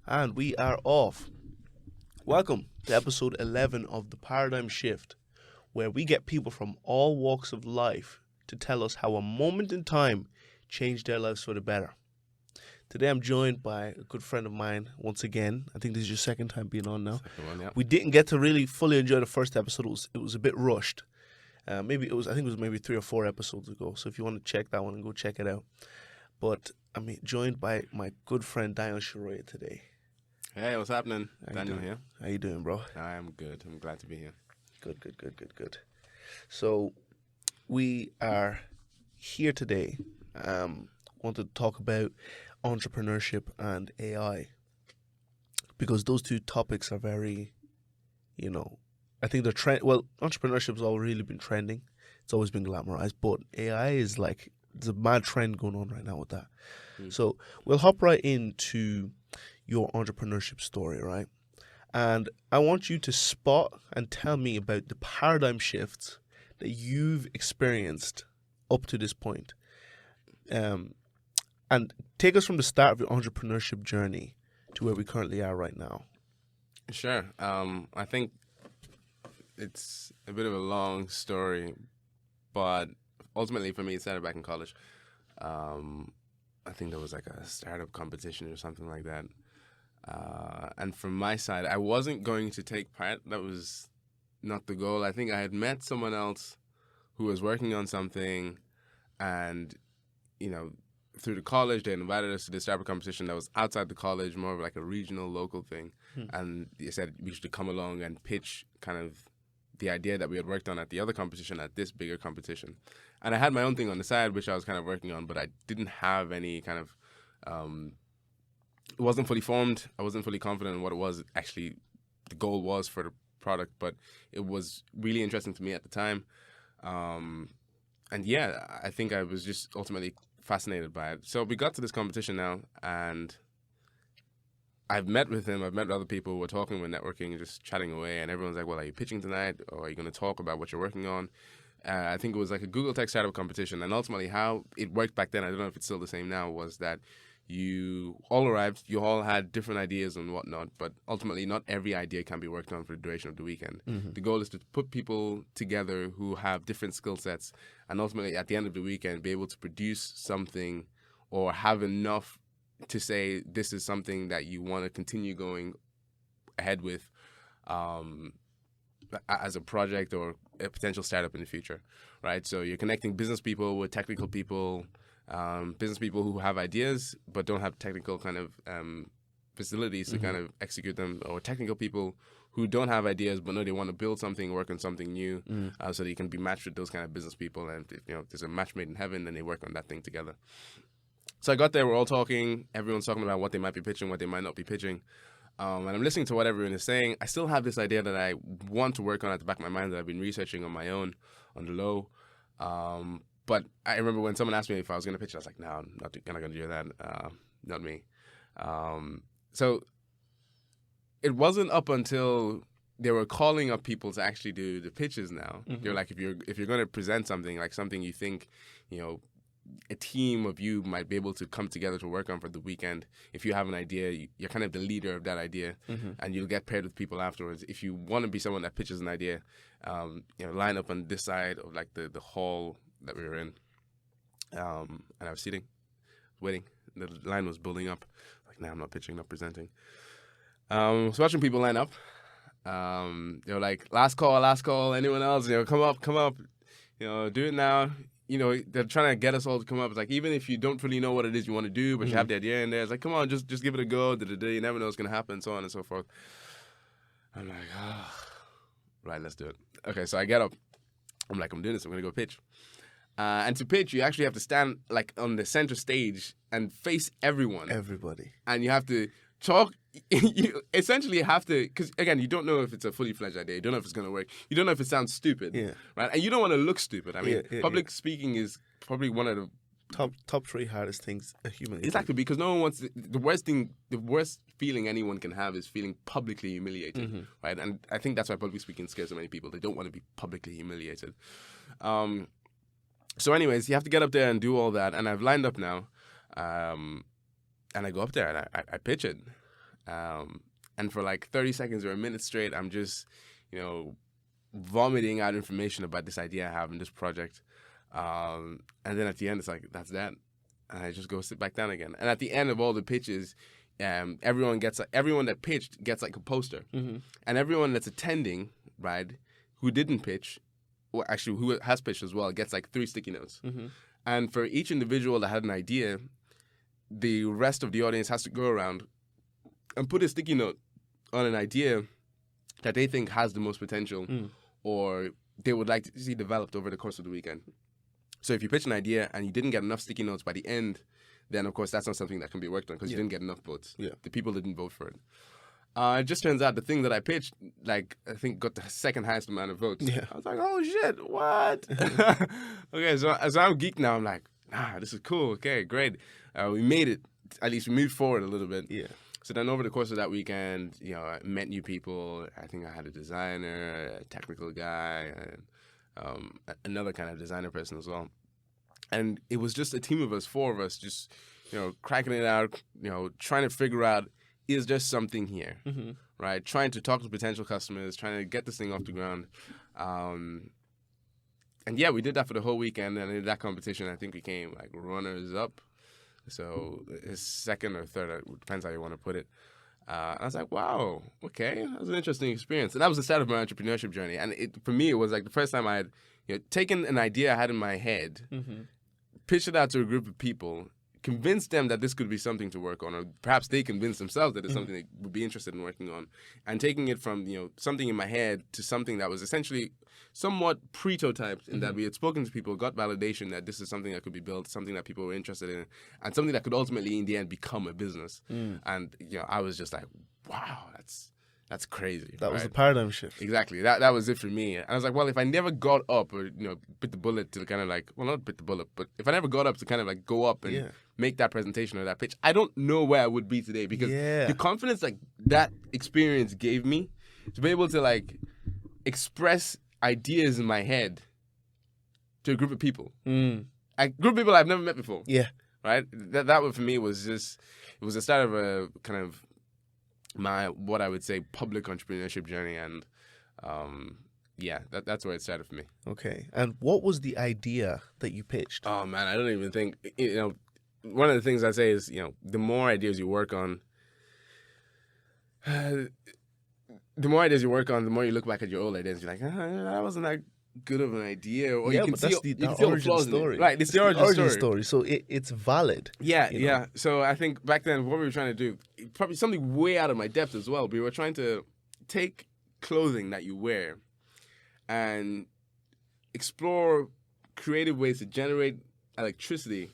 And we are off. Welcome to episode 11 of The Paradigm Shift, where we get people from all walks of life to tell us how a moment in time changed their lives for the better. Today I'm joined by a good friend of mine once again. I think this is your second time being on now. Second one, yeah. We didn't get to really fully enjoy the first episode. It was a bit rushed. I think it was maybe 3 or 4 episodes ago. So if you want to check that one, go check it out. But I'm joined by my good friend Daniel Shoroye today. Hey, what's happening? Daniel here. How you doing, bro? I am good. I'm glad to be here. Good. So we are here today. Want to talk about entrepreneurship and AI because those two topics are very, I think they're trend. Well, entrepreneurship has all really been trending. It's always been glamorized, but AI is like there's a mad trend going on right now with that. So we'll hop right into your entrepreneurship story, right? And I want you to spot and tell me about the paradigm shifts that you've experienced up to this point. And take us from the start of your entrepreneurship journey to where we currently are right now. Sure. I think it's a bit of a long story, but ultimately for me, it started back in college. I think there was like a startup competition or something like that. And from my side, I wasn't going to take part. That was not the goal. I think I had met someone else who was working on something, and, through the college, they invited us to this startup competition that was outside the college, more of like a regional, local thing. And they said we should come along and pitch kind of the idea that we had worked on at the other competition at this bigger competition. And I had my own thing on the side, which I was kind of working on, but I didn't have any kind of it wasn't fully formed. I wasn't fully confident in what it was actually the goal was for the product, but it was really interesting to me at the time. And yeah, I think I was just ultimately fascinated by it. So we got to this competition now, and I've met with him. I've met with other people. We're talking, we're networking, just chatting away, and everyone's like, well, are you pitching tonight, or are you going to talk about what you're working on? I think it was like a Google Tech startup competition, and ultimately how it worked back then, I don't know if it's still the same now, was that you all arrived, you all had different ideas and whatnot, but ultimately not every idea can be worked on for the duration of the weekend. The goal is to put people together who have different skill sets, and ultimately at the end of the weekend be able to produce something or have enough to say this is something that you want to continue going ahead with as a project or a potential startup in the future, right? So you're connecting business people with technical people, business people who have ideas but don't have technical kind of facilities to kind of execute them, or technical people who don't have ideas but know they want to build something, work on something new, so that you can be matched with those kind of business people. And if there's a match made in heaven, then they work on that thing together. So I got there, we're all talking, everyone's talking about what they might be pitching, what they might not be pitching. And I'm listening to what everyone is saying. I still have this idea that I want to work on at the back of my mind that I've been researching on my own, on the low. But I remember when someone asked me if I was going to pitch, I was like, no, I'm not going to do that. Not me. So it wasn't up until they were calling up people to actually do the pitches now. They're like, if you're going to present something, like something you think, a team of you might be able to come together to work on for the weekend. If you have an idea, you're kind of the leader of that idea, and you'll get paired with people afterwards. If you want to be someone that pitches an idea, line up on this side of like the hall that we were in. And I was sitting, waiting. The line was building up. Like, nah, I'm not pitching, not presenting. So watching people line up. They were like, last call, anyone else? Come up. Do it now. They're trying to get us all to come up. It's like, even if you don't really know what it is you want to do, but you have the idea in there, it's like, come on, just give it a go. You never know what's going to happen, so on and so forth. I'm like, right, let's do it. Okay, so I get up. I'm like, I'm doing this. I'm going to go pitch. And to pitch, you actually have to stand like on the center stage and face everyone. Everybody. And you have to talk. You essentially have to, because again, you don't know if it's a fully fledged idea. You don't know if it's going to work. You don't know if it sounds stupid. Yeah. Right? And you don't want to look stupid. I mean, public speaking is probably one of the top 3 hardest things a human. Exactly, because no one wants the worst feeling anyone can have is feeling publicly humiliated, right? And I think that's why public speaking scares so many people. They don't want to be publicly humiliated. So anyways, you have to get up there and do all that. And I've lined up now. And I go up there and I pitch it. And for like 30 seconds or a minute straight, I'm just, vomiting out information about this idea I have in this project. And then at the end, it's like, that's that. And I just go sit back down again. And at the end of all the pitches, everyone that pitched gets like a poster. Mm-hmm. And everyone that's attending, right, who didn't pitch, or actually who has pitched as well, gets like 3 sticky notes. Mm-hmm. And for each individual that had an idea, the rest of the audience has to go around and put a sticky note on an idea that they think has the most potential or they would like to see developed over the course of the weekend. So if you pitch an idea and you didn't get enough sticky notes by the end, then of course that's not something that can be worked on because you didn't get enough votes. Yeah. The people didn't vote for it. It just turns out the thing that I pitched, like, I think got the second highest amount of votes. Yeah. I was like, oh shit, what? Okay, so as I'm geeked now, I'm like, this is cool. Okay, great. We made it. At least we moved forward a little bit. Yeah. So then over the course of that weekend, I met new people. I think I had a designer, a technical guy, and another kind of designer person as well. And it was just a team of us, 4 of us, just, cracking it out, trying to figure out, is there something here, right? Trying to talk to potential customers, trying to get this thing off the ground. And yeah, we did that for the whole weekend. And in that competition, I think we came like runners up. So it's second or third, it depends how you want to put it. I was like, wow, okay, that was an interesting experience. And that was the start of my entrepreneurship journey. And for me, it was like the first time I had taken an idea I had in my head, pitched it out to a group of people, convinced them that this could be something to work on, or perhaps they convinced themselves that it's something they would be interested in working on, and taking it from something in my head to something that was essentially somewhat prototyped in that we had spoken to people, got validation that this is something that could be built, something that people were interested in, and something that could ultimately in the end become a business. And I was just like, wow, that's crazy. That was the paradigm shift. Exactly. That was it for me. And I was like, well, if I never got up or, bit the bullet to kind of like, well, not bit the bullet, but if I never got up to kind of like go up and make that presentation or that pitch, I don't know where I would be today because the confidence like that experience gave me to be able to like express ideas in my head to a group of people. A group of people I've never met before. Yeah. Right? That one for me was just, it was the start of a kind of what I would say public entrepreneurship journey, and that's where it started for me. Okay. And what was the idea that you pitched? Oh man, I don't even think one of the things I say is the more ideas you work on, the more you look back at your old ideas, you're like, that wasn't that good of an idea, or you can see the origin story. Right, it's the origin story. So it's valid. Yeah. So I think back then what we were trying to do, probably something way out of my depth as well. We were trying to take clothing that you wear and explore creative ways to generate electricity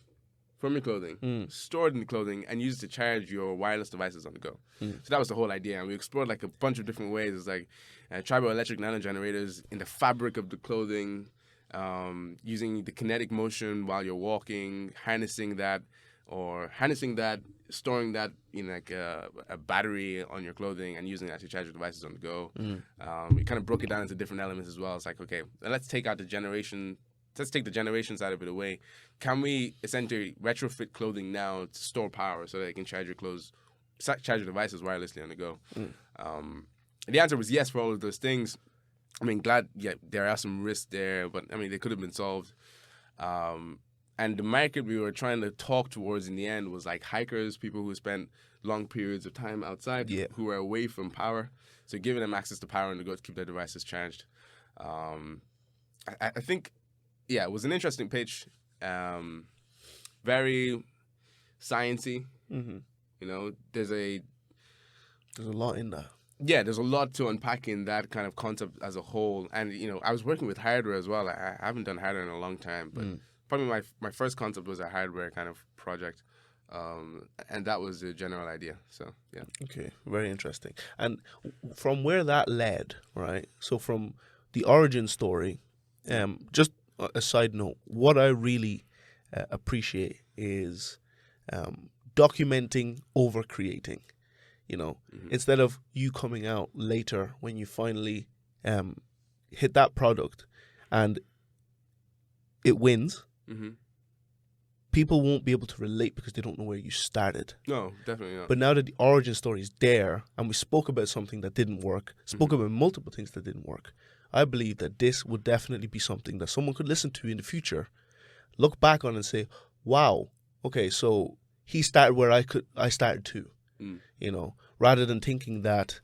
from your clothing, store it in the clothing, and use it to charge your wireless devices on the go. So that was the whole idea. And we explored like a bunch of different ways. It's like triboelectric nanogenerators in the fabric of the clothing, using the kinetic motion while you're walking, harnessing that, storing that in like a battery on your clothing and using that to charge your devices on the go. We kind of broke it down into different elements as well. It's like, okay, let's take the generation side of it away. Can we essentially retrofit clothing now to store power so that they can charge your devices wirelessly on the go? The answer was yes for all of those things. I mean, there are some risks there, but I mean, they could have been solved. And the market we were trying to talk towards in the end was like hikers, people who spent long periods of time outside, who were away from power. So giving them access to power on the go to keep their devices charged. I think, it was an interesting pitch. Very sciencey. There's a lot in there. Yeah, there's a lot to unpack in that kind of concept as a whole. And, I was working with hardware as well. I haven't done hardware in a long time, but probably my first concept was a hardware kind of project. And that was the general idea. So, yeah. Okay, very interesting. And from where that led, right? So from the origin story, just a side note, what I really appreciate is documenting over creating. Instead of you coming out later when you finally hit that product and it wins, people won't be able to relate because they don't know where you started. No, definitely not. But now that the origin story is there, and we spoke about something that didn't work, spoke about multiple things that didn't work, I believe that this would definitely be something that someone could listen to in the future, look back on and say, wow, okay, so he started where I started too, you know, rather than thinking that,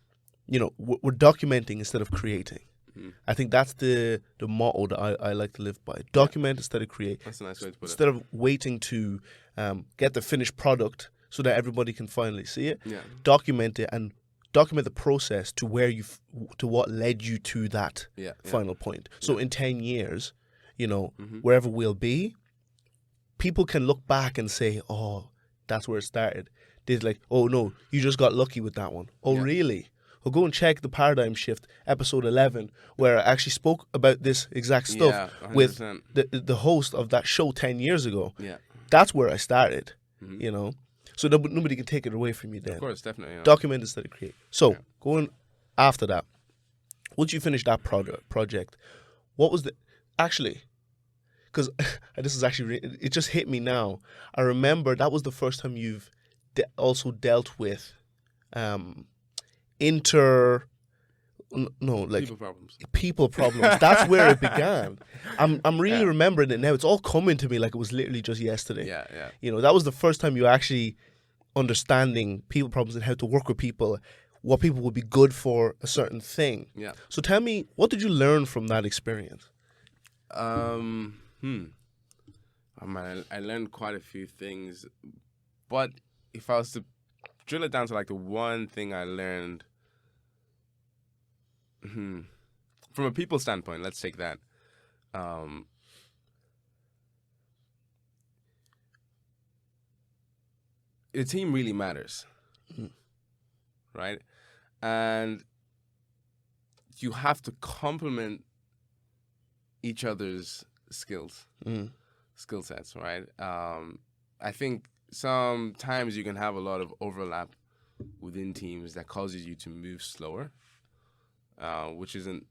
you know, we're documenting instead of creating. I think that's the motto that I like to live by. Document instead of create. That's a nice way to put it. Instead of waiting to get the finished product so that everybody can finally see it, document it and document the process to where to what led you to that final point. So in 10 years, you know, wherever we'll be, people can look back and say, oh, that's where it started. They're like, oh no, you just got lucky with that one. Oh really? Well, go and check the Paradigm Shift, episode 11, where I actually spoke about this exact stuff with the host of that show 10 years ago. Yeah. That's where I started, you know. So nobody can take it away from you then. Of course, definitely. Yeah. Document instead of create. So going after that, once you finish that project, what was actually, because this is actually, it just hit me now. I remember that was the first time you've also dealt with people problems. That's where it began. I'm really remembering it now. It's all coming to me like it was literally just yesterday. Yeah. You know, that was the first time you actually understanding people problems and how to work with people, what people would be good for a certain thing. Yeah. So tell me, what did you learn from that experience? I learned quite a few things, but if I was to drill it down to like the one thing I learned, from a people standpoint, let's take that. The team really matters, right? And you have to complement each other's skill sets, right? I think sometimes you can have a lot of overlap within teams that causes you to move slower, which isn't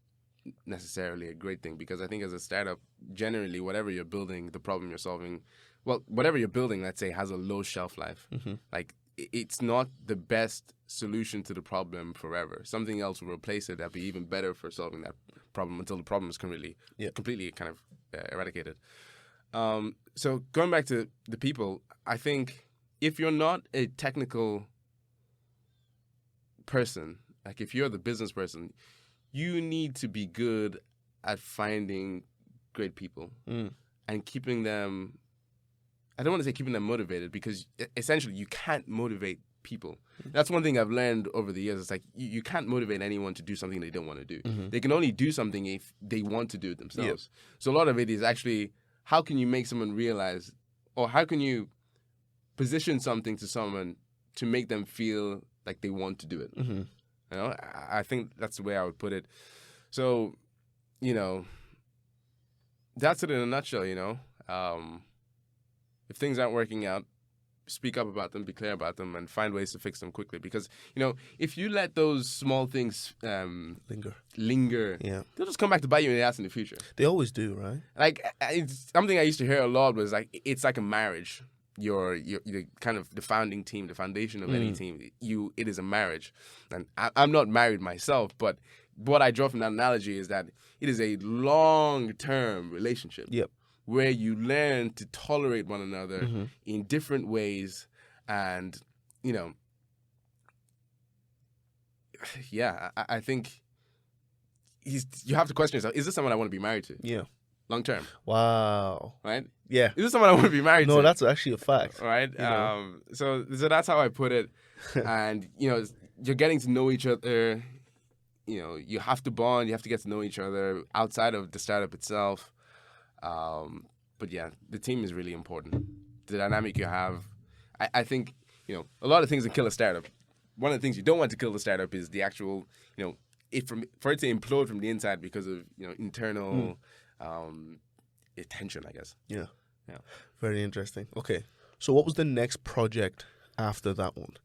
necessarily a great thing, because I think as a startup, generally, whatever you're building, the problem you're solving, whatever you're building, let's say, has a low shelf life. Like, it's not the best solution to the problem forever. Something else will replace it that'll be even better for solving that problem until the problem is completely kind of eradicated. So going back to the people, I think if you're not a technical person, like if you're the business person, you need to be good at finding great people and keeping them, I don't want to say keeping them motivated, because essentially you can't motivate people. That's one thing I've learned over the years. It's like you can't motivate anyone to do something they don't want to do. They can only do something if they want to do it themselves. So a lot of it is actually, how can you make someone realize, or how can you position something to someone to make them feel like they want to do it? You know, I think that's the way I would put it. So, you know, that's it in a nutshell, you know. If things aren't working out, speak up about them, be clear about them, and find ways to fix them quickly. Because, you know, if you let those small things linger, they'll just come back to bite you in the ass in the future. They always do, right? Like, it's something I used to hear a lot was like, it's like a marriage. You're kind of the founding team, the foundation of any team. It is a marriage. And I'm not married myself, but what I draw from that analogy is that it is a long-term relationship. Where you learn to tolerate one another in different ways. And, you know, I think you have to question yourself, is this someone I want to be married to? Long term. Wow. Right? Yeah. Is this someone I want to be married to? No, that's actually a fact. Right? So that's how I put it. And, you know, you're getting to know each other. You know, you have to bond. You have to get to know each other outside of the startup itself. But yeah, the team is really important. The dynamic you have. I think, you know, a lot of things that kill a startup. One of the things you don't want to kill the startup is the actual, you know, for it to implode from the inside because of, you know, internal tension, I guess. Yeah. Very interesting. Okay. So what was the next project after that one?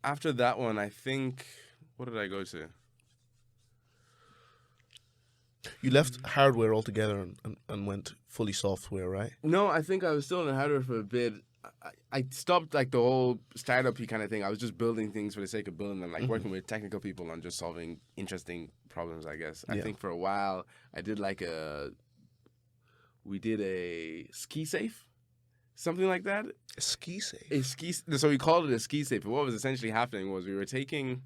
After that one, I think, what did I go to? You left hardware altogether and went fully software, right? No, I think I was still in hardware for a bit. I stopped like the whole startup-y kind of thing. I was just building things for the sake of building them, like working with technical people on just solving interesting problems, I guess. I think for a while I did we did a ski safe, something like that. A ski safe? So we called it a ski safe. But what was essentially happening was we were taking,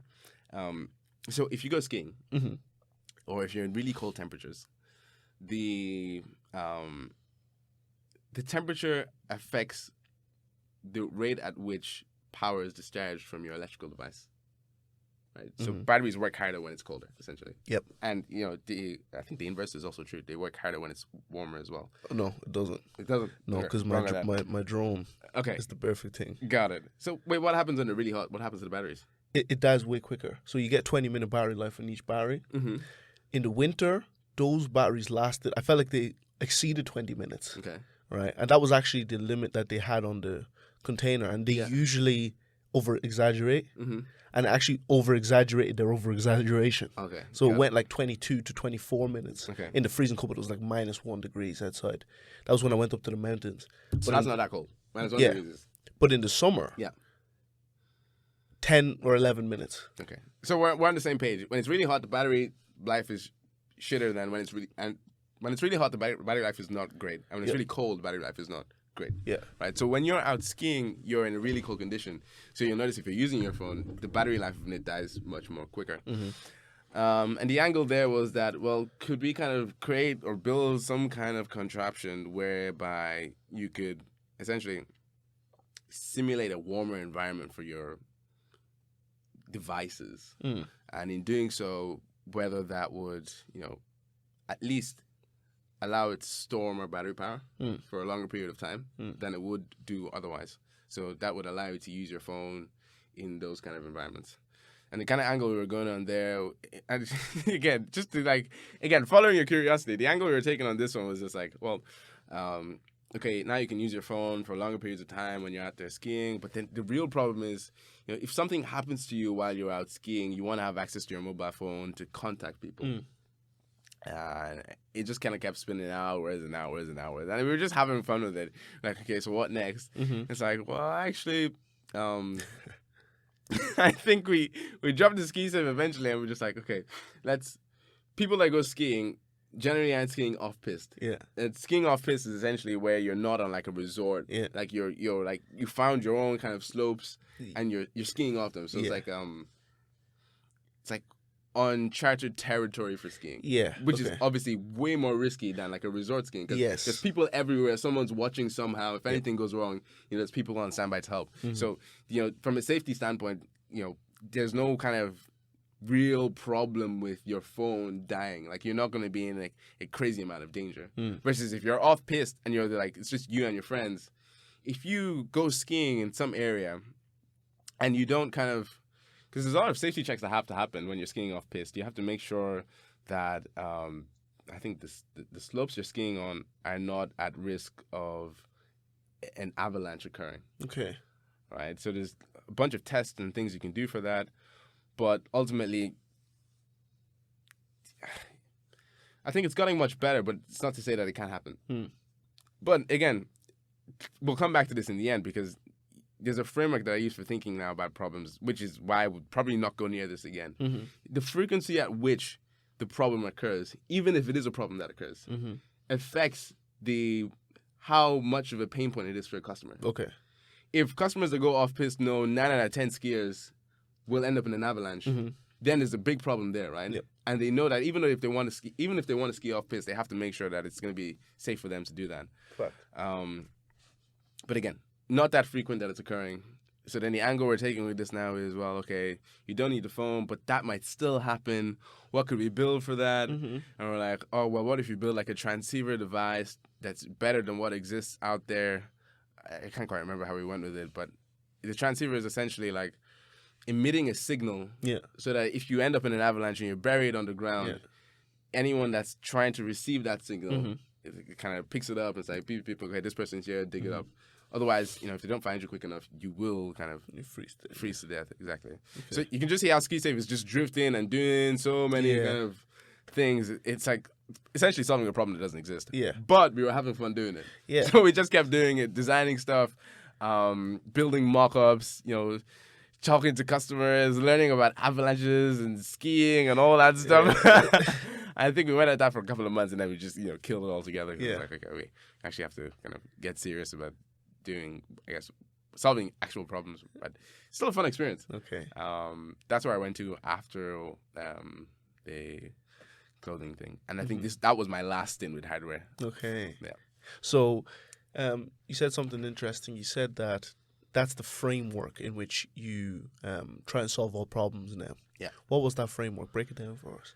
so if you go skiing, or if you're in really cold temperatures, the temperature affects the rate at which power is discharged from your electrical device. Right. So batteries work harder when it's colder, essentially. Yep. And I think the inverse is also true. They work harder when it's warmer as well. No, it doesn't. It doesn't. No, because my drone is the perfect thing. Got it. So wait, what happens when they're really hot? What happens to the batteries? It dies way quicker. So you get 20-minute battery life on each battery. In the winter, those batteries lasted. I felt like they exceeded 20 minutes. Okay. Right, and that was actually the limit that they had on the container, and they usually over-exaggerate, and actually over-exaggerated their over-exaggeration. Okay. So it went like 22 to 24 minutes. Okay. In the freezing cold, it was like -1 degrees outside. That was when I went up to the mountains. So that's not that cold. -1 degrees. But in the summer, 10 or 11 minutes. Okay. So we're on the same page. When it's really hot, the battery life is shitter than when it's really... And when it's really hot, the battery life is not great. And when it's really cold, the battery life is not great. Yeah. Right. So when you're out skiing, you're in a really cold condition. So you'll notice if you're using your phone, the battery life of it dies much more quicker. And the angle there was that, well, could we kind of create or build some kind of contraption whereby you could essentially simulate a warmer environment for your devices. And in doing so, whether that would, at least allow it to store more battery power for a longer period of time than it would do otherwise. So that would allow you to use your phone in those kind of environments. And the kind of angle we were going on there, and again, just to following your curiosity, the angle we were taking on this one was just like, well, okay, now you can use your phone for longer periods of time when you're out there skiing. But then the real problem is, if something happens to you while you're out skiing, you want to have access to your mobile phone to contact people. It just kind of kept spinning hours and hours and hours. And we were just having fun with it. Like, okay, so what next? It's like, well, actually, I think we dropped the ski safe eventually, and we're just like, okay, people that go skiing generally aren't skiing off-piste. Yeah. And skiing off-piste is essentially where you're not on like a resort. Yeah. Like you're like, you found your own kind of slopes and you're skiing off them. So it's like uncharted territory for skiing. Yeah. Which is obviously way more risky than like a resort skiing. Yes. There's people everywhere. Someone's watching somehow. If anything goes wrong, there's people on standby to help. So, from a safety standpoint, there's no kind of real problem with your phone dying. Like, you're not going to be in like a crazy amount of danger. Versus if you're off piste and you're like, it's just you and your friends. If you go skiing in some area and you don't kind of, because there's a lot of safety checks that have to happen when you're skiing off piste. You have to make sure that I think the slopes you're skiing on are not at risk of an avalanche occurring. Okay. Right. So there's a bunch of tests and things you can do for that. But ultimately, I think it's getting much better, but it's not to say that it can't happen. But again, we'll come back to this in the end, because there's a framework that I use for thinking now about problems, which is why I would probably not go near this again. The frequency at which the problem occurs, even if it is a problem that occurs, affects how much of a pain point it is for a customer. Okay. If customers that go off piste know 9 out of 10 skiers will end up in an avalanche, then there's a big problem there, right? Yep. And they know that even if they want to ski off piste, they have to make sure that it's going to be safe for them to do that. Correct. But again, not that frequent that it's occurring. So then the angle we're taking with this now is, well, okay, you don't need the phone, but that might still happen. What could we build for that? And we're like, oh, well, what if you build like a transceiver device that's better than what exists out there? I can't quite remember how we went with it, but the transceiver is essentially like emitting a signal, so that if you end up in an avalanche and you're buried underground, anyone that's trying to receive that signal, it kind of picks it up and it's like, beep, okay, this person's here, dig it up. Otherwise, if they don't find you quick enough, you will kind of freeze to death. Exactly. Okay. So you can just see how SkiSafe is just drifting and doing so many kind of things. It's like essentially solving a problem that doesn't exist. Yeah. But we were having fun doing it. Yeah. So we just kept doing it, designing stuff, building mock-ups, talking to customers, learning about avalanches and skiing and all that stuff. Yeah. I think we went at that for a couple of months and then we just, killed it all together. Yeah. It was like, okay, we actually have to kind of get serious about doing, I guess, solving actual problems. But it's still a fun experience. Okay. That's where I went to after the clothing thing. And I think that was my last stint with hardware. Okay. Yeah. So you said something interesting. You said that that's the framework in which you try and solve all problems now. Yeah. What was that framework? Break it down for us.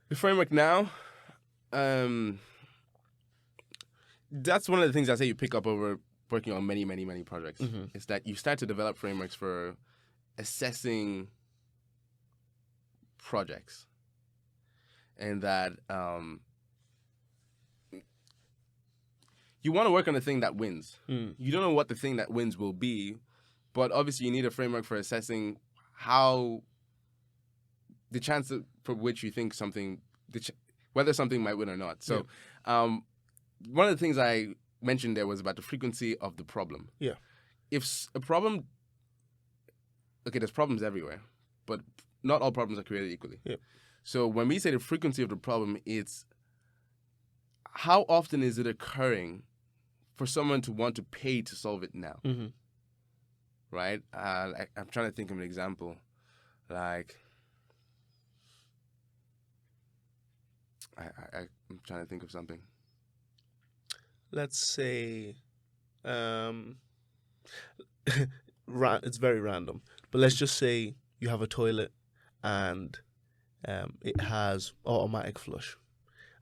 The framework now, that's one of the things I say you pick up over working on many, many, many projects. Is that you start to develop frameworks for assessing projects. And that you want to work on the thing that wins. You don't know what the thing that wins will be, but obviously you need a framework for assessing how the chance for which you think something, whether something might win or not. So one of the things I mentioned there was about the frequency of the problem. Yeah. If a problem, there's problems everywhere, but not all problems are created equally. Yeah. So when we say the frequency of the problem, it's how often is it occurring for someone to want to pay to solve it now, right? I'm trying to think of an example. Like, I'm trying to think of something. Let's say, it's very random, but let's just say you have a toilet and it has automatic flush.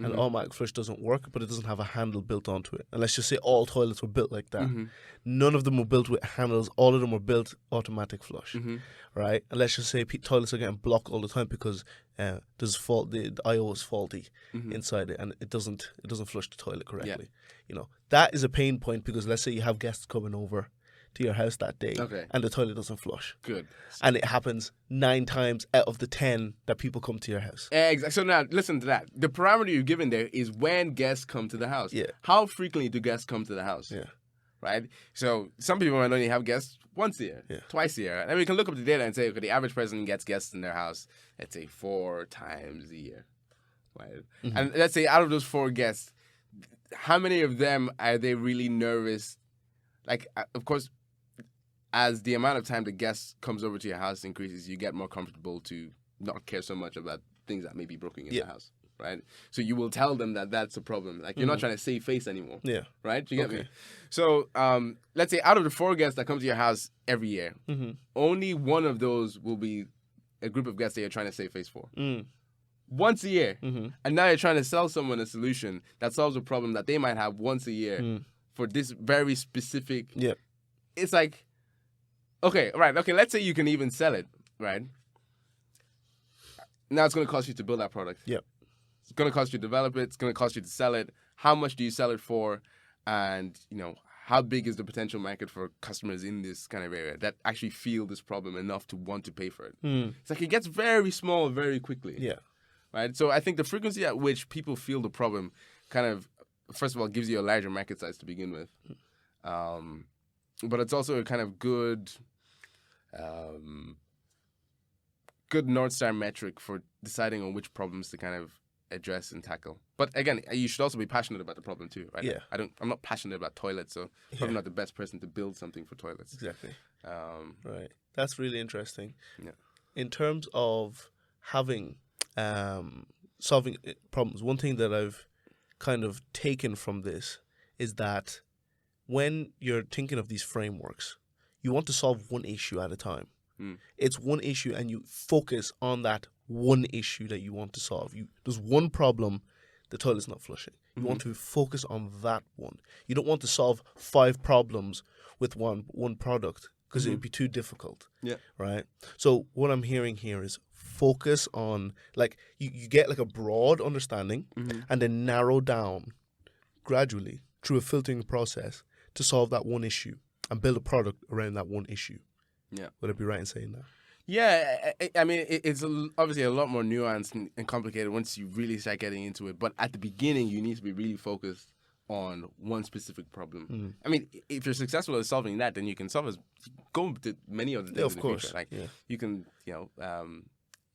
And automatic flush doesn't work, but it doesn't have a handle built onto it. And let's just say all toilets were built like that. None of them were built with handles. All of them were built automatic flush, right? And let's just say toilets are getting blocked all the time because there's fault. The I/O is faulty inside it, and it doesn't flush the toilet correctly. That is a pain point because let's say you have guests coming over to your house that day, and the toilet doesn't flush. Good. And it happens 9 times out of the 10 that people come to your house. Exactly. So now, listen to that. The parameter you've given there is when guests come to the house. Yeah. How frequently do guests come to the house? Yeah. Right? So some people might only have guests once a year, twice a year. And then we can look up the data and say, okay, the average person gets guests in their house, let's say 4 times a year. Right? And let's say out of those 4 guests, how many of them are they really nervous? Like, of course, as the amount of time the guest comes over to your house increases, you get more comfortable to not care so much about things that may be broken in the house, right? So you will tell them that that's a problem. Like, you're not trying to save face anymore, right? Do you get me? So let's say out of the 4 guests that come to your house every year, only one of those will be a group of guests that you're trying to save face for. Once a year. And now you're trying to sell someone a solution that solves a problem that they might have once a year for this very specific... It's like... Okay, right. Okay, let's say you can even sell it, right? Now it's going to cost you to build that product. It's going to cost you to develop it. It's going to cost you to sell it. How much do you sell it for? And, how big is the potential market for customers in this kind of area that actually feel this problem enough to want to pay for it? It's like it gets very small very quickly. Right? So I think the frequency at which people feel the problem kind of, first of all, gives you a larger market size to begin with. But it's also a kind of good North Star metric for deciding on which problems to kind of address and tackle. But again, you should also be passionate about the problem too, right? I'm not passionate about toilets, so probably not the best person to build something for toilets. Exactly. Right. That's really interesting. Yeah. In terms of having solving problems, one thing that I've kind of taken from this is that when you're thinking of these frameworks, you want to solve one issue at a time. It's one issue and you focus on that one issue that you want to solve. There's one problem, the toilet's not flushing. You want to focus on that one. You don't want to solve 5 problems with one product because it would be too difficult. Right? So what I'm hearing here is focus on, like, you get like a broad understanding and then narrow down gradually through a filtering process to solve that one issue and build a product around that one issue. Would I be right in saying that? Yeah, I mean, it's obviously a lot more nuanced and complicated once you really start getting into it. But at the beginning, you need to be really focused on one specific problem. I mean, if you're successful at solving that, then you can go to many other things Yeah, of in the course. future. Like Yeah. you can,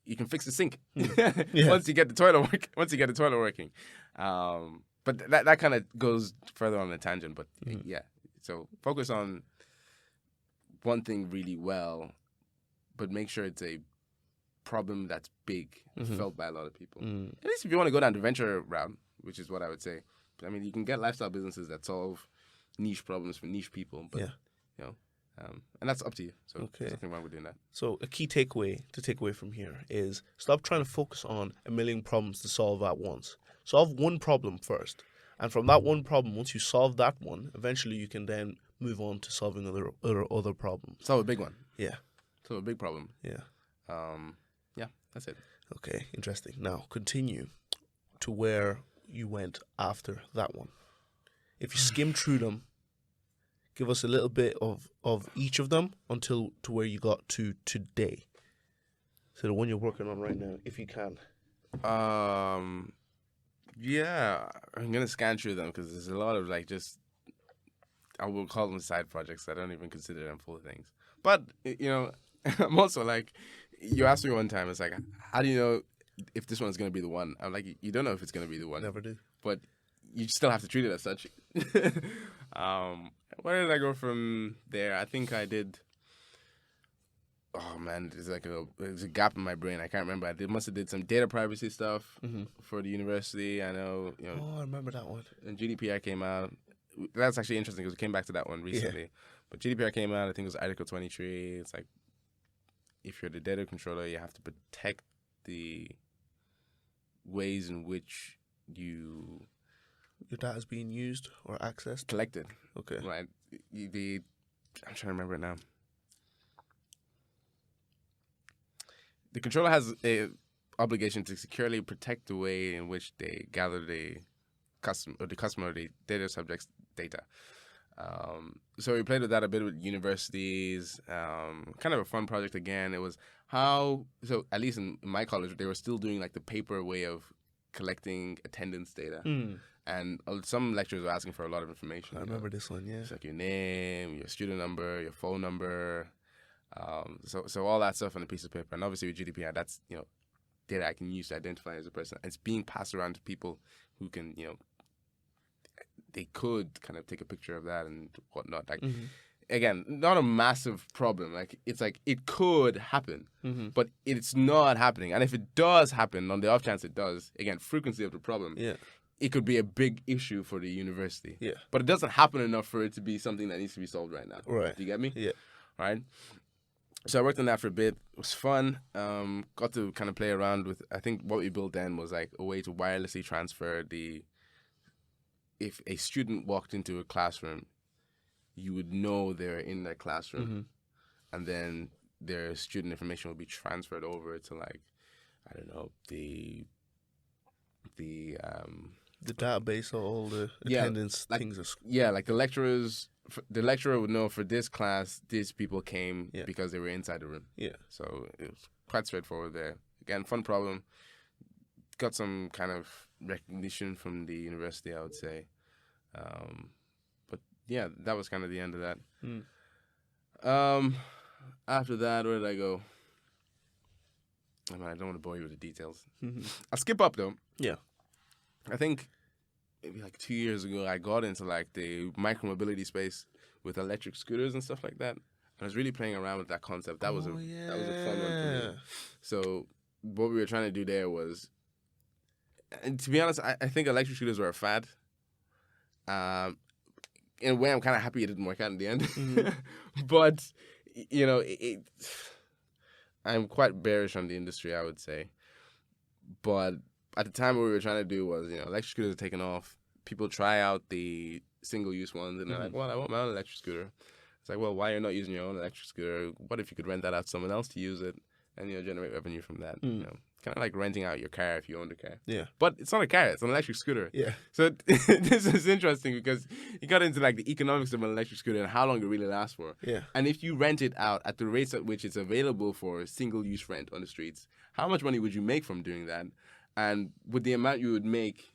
you can fix the sink Yeah. once you get the toilet working. But that kind of goes further on a tangent. But yeah, so focus on one thing really well, but make sure it's a problem that's big, felt by a lot of people. At least if you want to go down the venture route, which is what I would say. I mean, you can get lifestyle businesses that solve niche problems for niche people, but and that's up to you. So there's nothing wrong with doing that. So a key takeaway to take away from here is stop trying to focus on a million problems to solve at once. Solve one problem first. And from that one problem, once you solve that one, eventually you can then move on to solving other problems. Solve a big one. Yeah. Solve a big problem. Yeah. Yeah, that's it. Okay, interesting. Now, continue to where you went after that one. If you skim through them, give us a little bit of each of them until to where you got to today. So the one you're working on right now, if you can. Yeah, I'm gonna scan through them because there's a lot of I will call them side projects. I don't even consider them full things. But I'm also like, you asked me one time, it's like, how do you know if this one's gonna be the one? I'm like, you don't know if it's gonna be the one. Never do. But you still have to treat it as such. Where did I go from there? I think I did. Oh man, there's a gap in my brain. I can't remember. Must have did some data privacy stuff for the university. I know. Oh, I remember that one. And GDPR came out. That's actually interesting because we came back to that one recently. Yeah. But GDPR came out. I think it was Article 23. It's like, if you're the data controller, you have to protect the ways in which your data is being used or accessed, collected. Okay. Right. I'm trying to remember it now. The controller has a obligation to securely protect the way in which they gather the customer or the data subject's data. So we played with that a bit with universities. Kind of a fun project again. It was so at least in my college, they were still doing like the paper way of collecting attendance data. And some lecturers were asking for a lot of information. I remember this one, yeah. It's like your name, your student number, your phone number. So all that stuff on a piece of paper. And obviously with GDPR, that's, data I can use to identify as a person. It's being passed around to people who can, they could kind of take a picture of that and whatnot. Like, again, not a massive problem. Like, it's like, it could happen, but it's not happening. And if it does happen, on the off chance it does, again, frequency of the problem, it could be a big issue for the university. Yeah. But it doesn't happen enough for it to be something that needs to be solved right now. Right. Do you get me? Yeah. Right? So I worked on that for a bit. It was fun. Got to kind of play around with, I think what we built then was like a way to wirelessly transfer if a student walked into a classroom, you would know they're in that classroom. And then their student information would be transferred over to like, I don't know, the database of all the attendance things. Like the lecturer would know for this class, these people came because they were inside the room. Yeah. So it was quite straightforward there. Again, fun problem. Got some kind of recognition from the university, I would say. But yeah, that was kind of the end of that. After that, where did I go? I mean, I don't want to bore you with the details. I'll skip up though. Yeah. I think maybe like 2 years ago, I got into like the micromobility space with electric scooters and stuff like that. I was really playing around with that concept. That was a fun one for me. So what we were trying to do there was, and to be honest, I think electric scooters were a fad. In a way, I'm kind of happy it didn't work out in the end. But, I'm quite bearish on the industry, I would say. But at the time, what we were trying to do was, electric scooters are taking off. People try out the single-use ones, and they're like, well, I want my own electric scooter. It's like, well, why are you not using your own electric scooter? What if you could rent that out to someone else to use it and, generate revenue from that? kind of like renting out your car if you owned a car. Yeah. But it's not a car; it's an electric scooter. Yeah. So this is interesting because you got into like the economics of an electric scooter and how long it really lasts for. Yeah. And if you rent it out at the rates at which it's available for single-use rent on the streets, how much money would you make from doing that? And would the amount you would make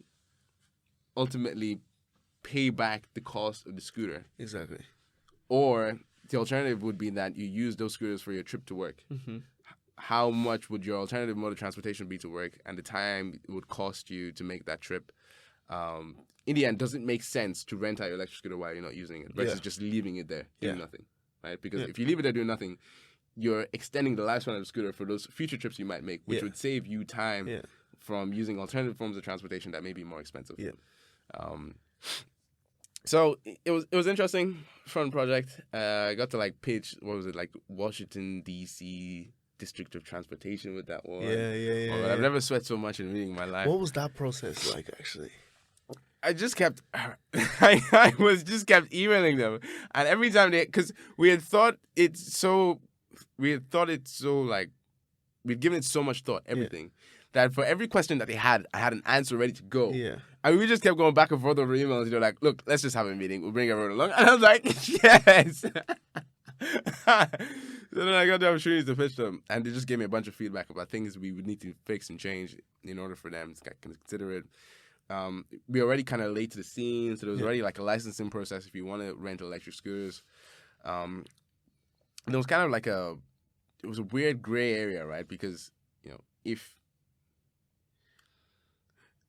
ultimately pay back the cost of the scooter? Exactly. Or the alternative would be that you use those scooters for your trip to work. Mm-hmm. How much would your alternative mode of transportation be to work, and the time it would cost you to make that trip? In the end, does it make sense to rent out your electric scooter while you're not using it versus just leaving it there doing nothing, right? Because if you leave it there doing nothing, you're extending the lifespan of the scooter for those future trips you might make, which would save you time from using alternative forms of transportation that may be more expensive. Yeah. So it was interesting, fun project. I got to like pitch, what was it, like Washington D.C. District of Transportation with that one. Yeah. I've never sweat so much in a meeting in my life. What was that process like, actually? I just kept, I was just kept emailing them, and every time because we had thought it's so like, we'd given it so much thought, everything, that for every question that they had, I had an answer ready to go. Yeah. And we just kept going back and forth over emails. They're like, look, let's just have a meeting. We'll bring everyone along. And I was like, yes. So then I got the opportunity to pitch them, and they just gave me a bunch of feedback about things we would need to fix and change in order for them to consider it. We already kind of late to the scene, so there was already like a licensing process if you want to rent electric scooters. And it was kind of like it was a weird gray area, right? Because, if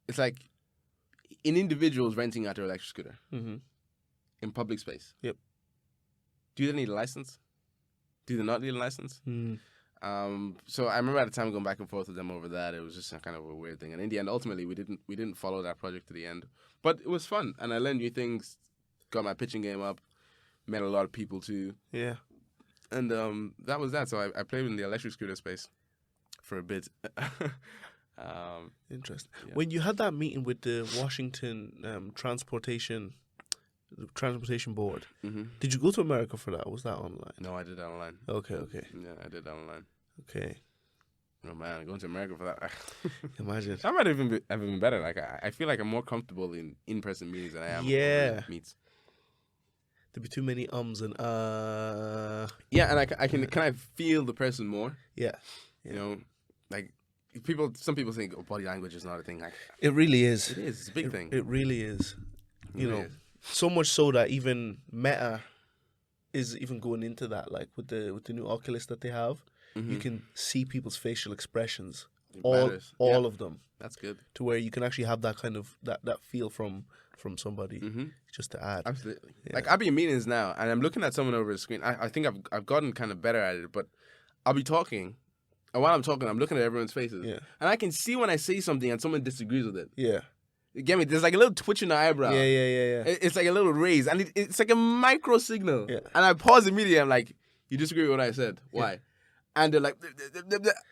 it's like in individuals renting out their electric scooter in public space. Yep. Do they need a license? Do they not need a license? So I remember at the time going back and forth with them over that. It was just kind of a weird thing. And in the end, ultimately, we didn't follow that project to the end. But it was fun, and I learned new things. Got my pitching game up. Met a lot of people too. Yeah. And that was that. So I played in the electric scooter space for a bit. Interesting. Yeah. When you had that meeting with the Washington Transportation Board, did you go to America for that? Was that online? No, I did that online. Okay. Yeah, I did that online. Okay. Oh man, going to America for that. Imagine. That might have been better. Like I feel like I'm more comfortable in in-person meetings than I am over meets. There'd be too many ums and Yeah, and I can kind of feel the person more. Yeah. Like some people think body language is not a thing. Like it really is. It is. It's a big thing. It really is. So much so that even Meta is even going into that. Like with the new Oculus that they have, you can see people's facial expressions, all of them. That's good. To where you can actually have that kind of that feel from somebody, just to add. Absolutely. Yeah. Like I'll be in meetings now, and I'm looking at someone over the screen. I think I've gotten kind of better at it, but I'll be talking, and while I'm talking, I'm looking at everyone's faces, and I can see when I say something and someone disagrees with it. Yeah. You get me? There's like a little twitch in the eyebrow. Yeah. It's like a little raise, and it's like a micro signal. Yeah. And I pause immediately. I'm like, "You disagree with what I said? Why?" Yeah. And they're like,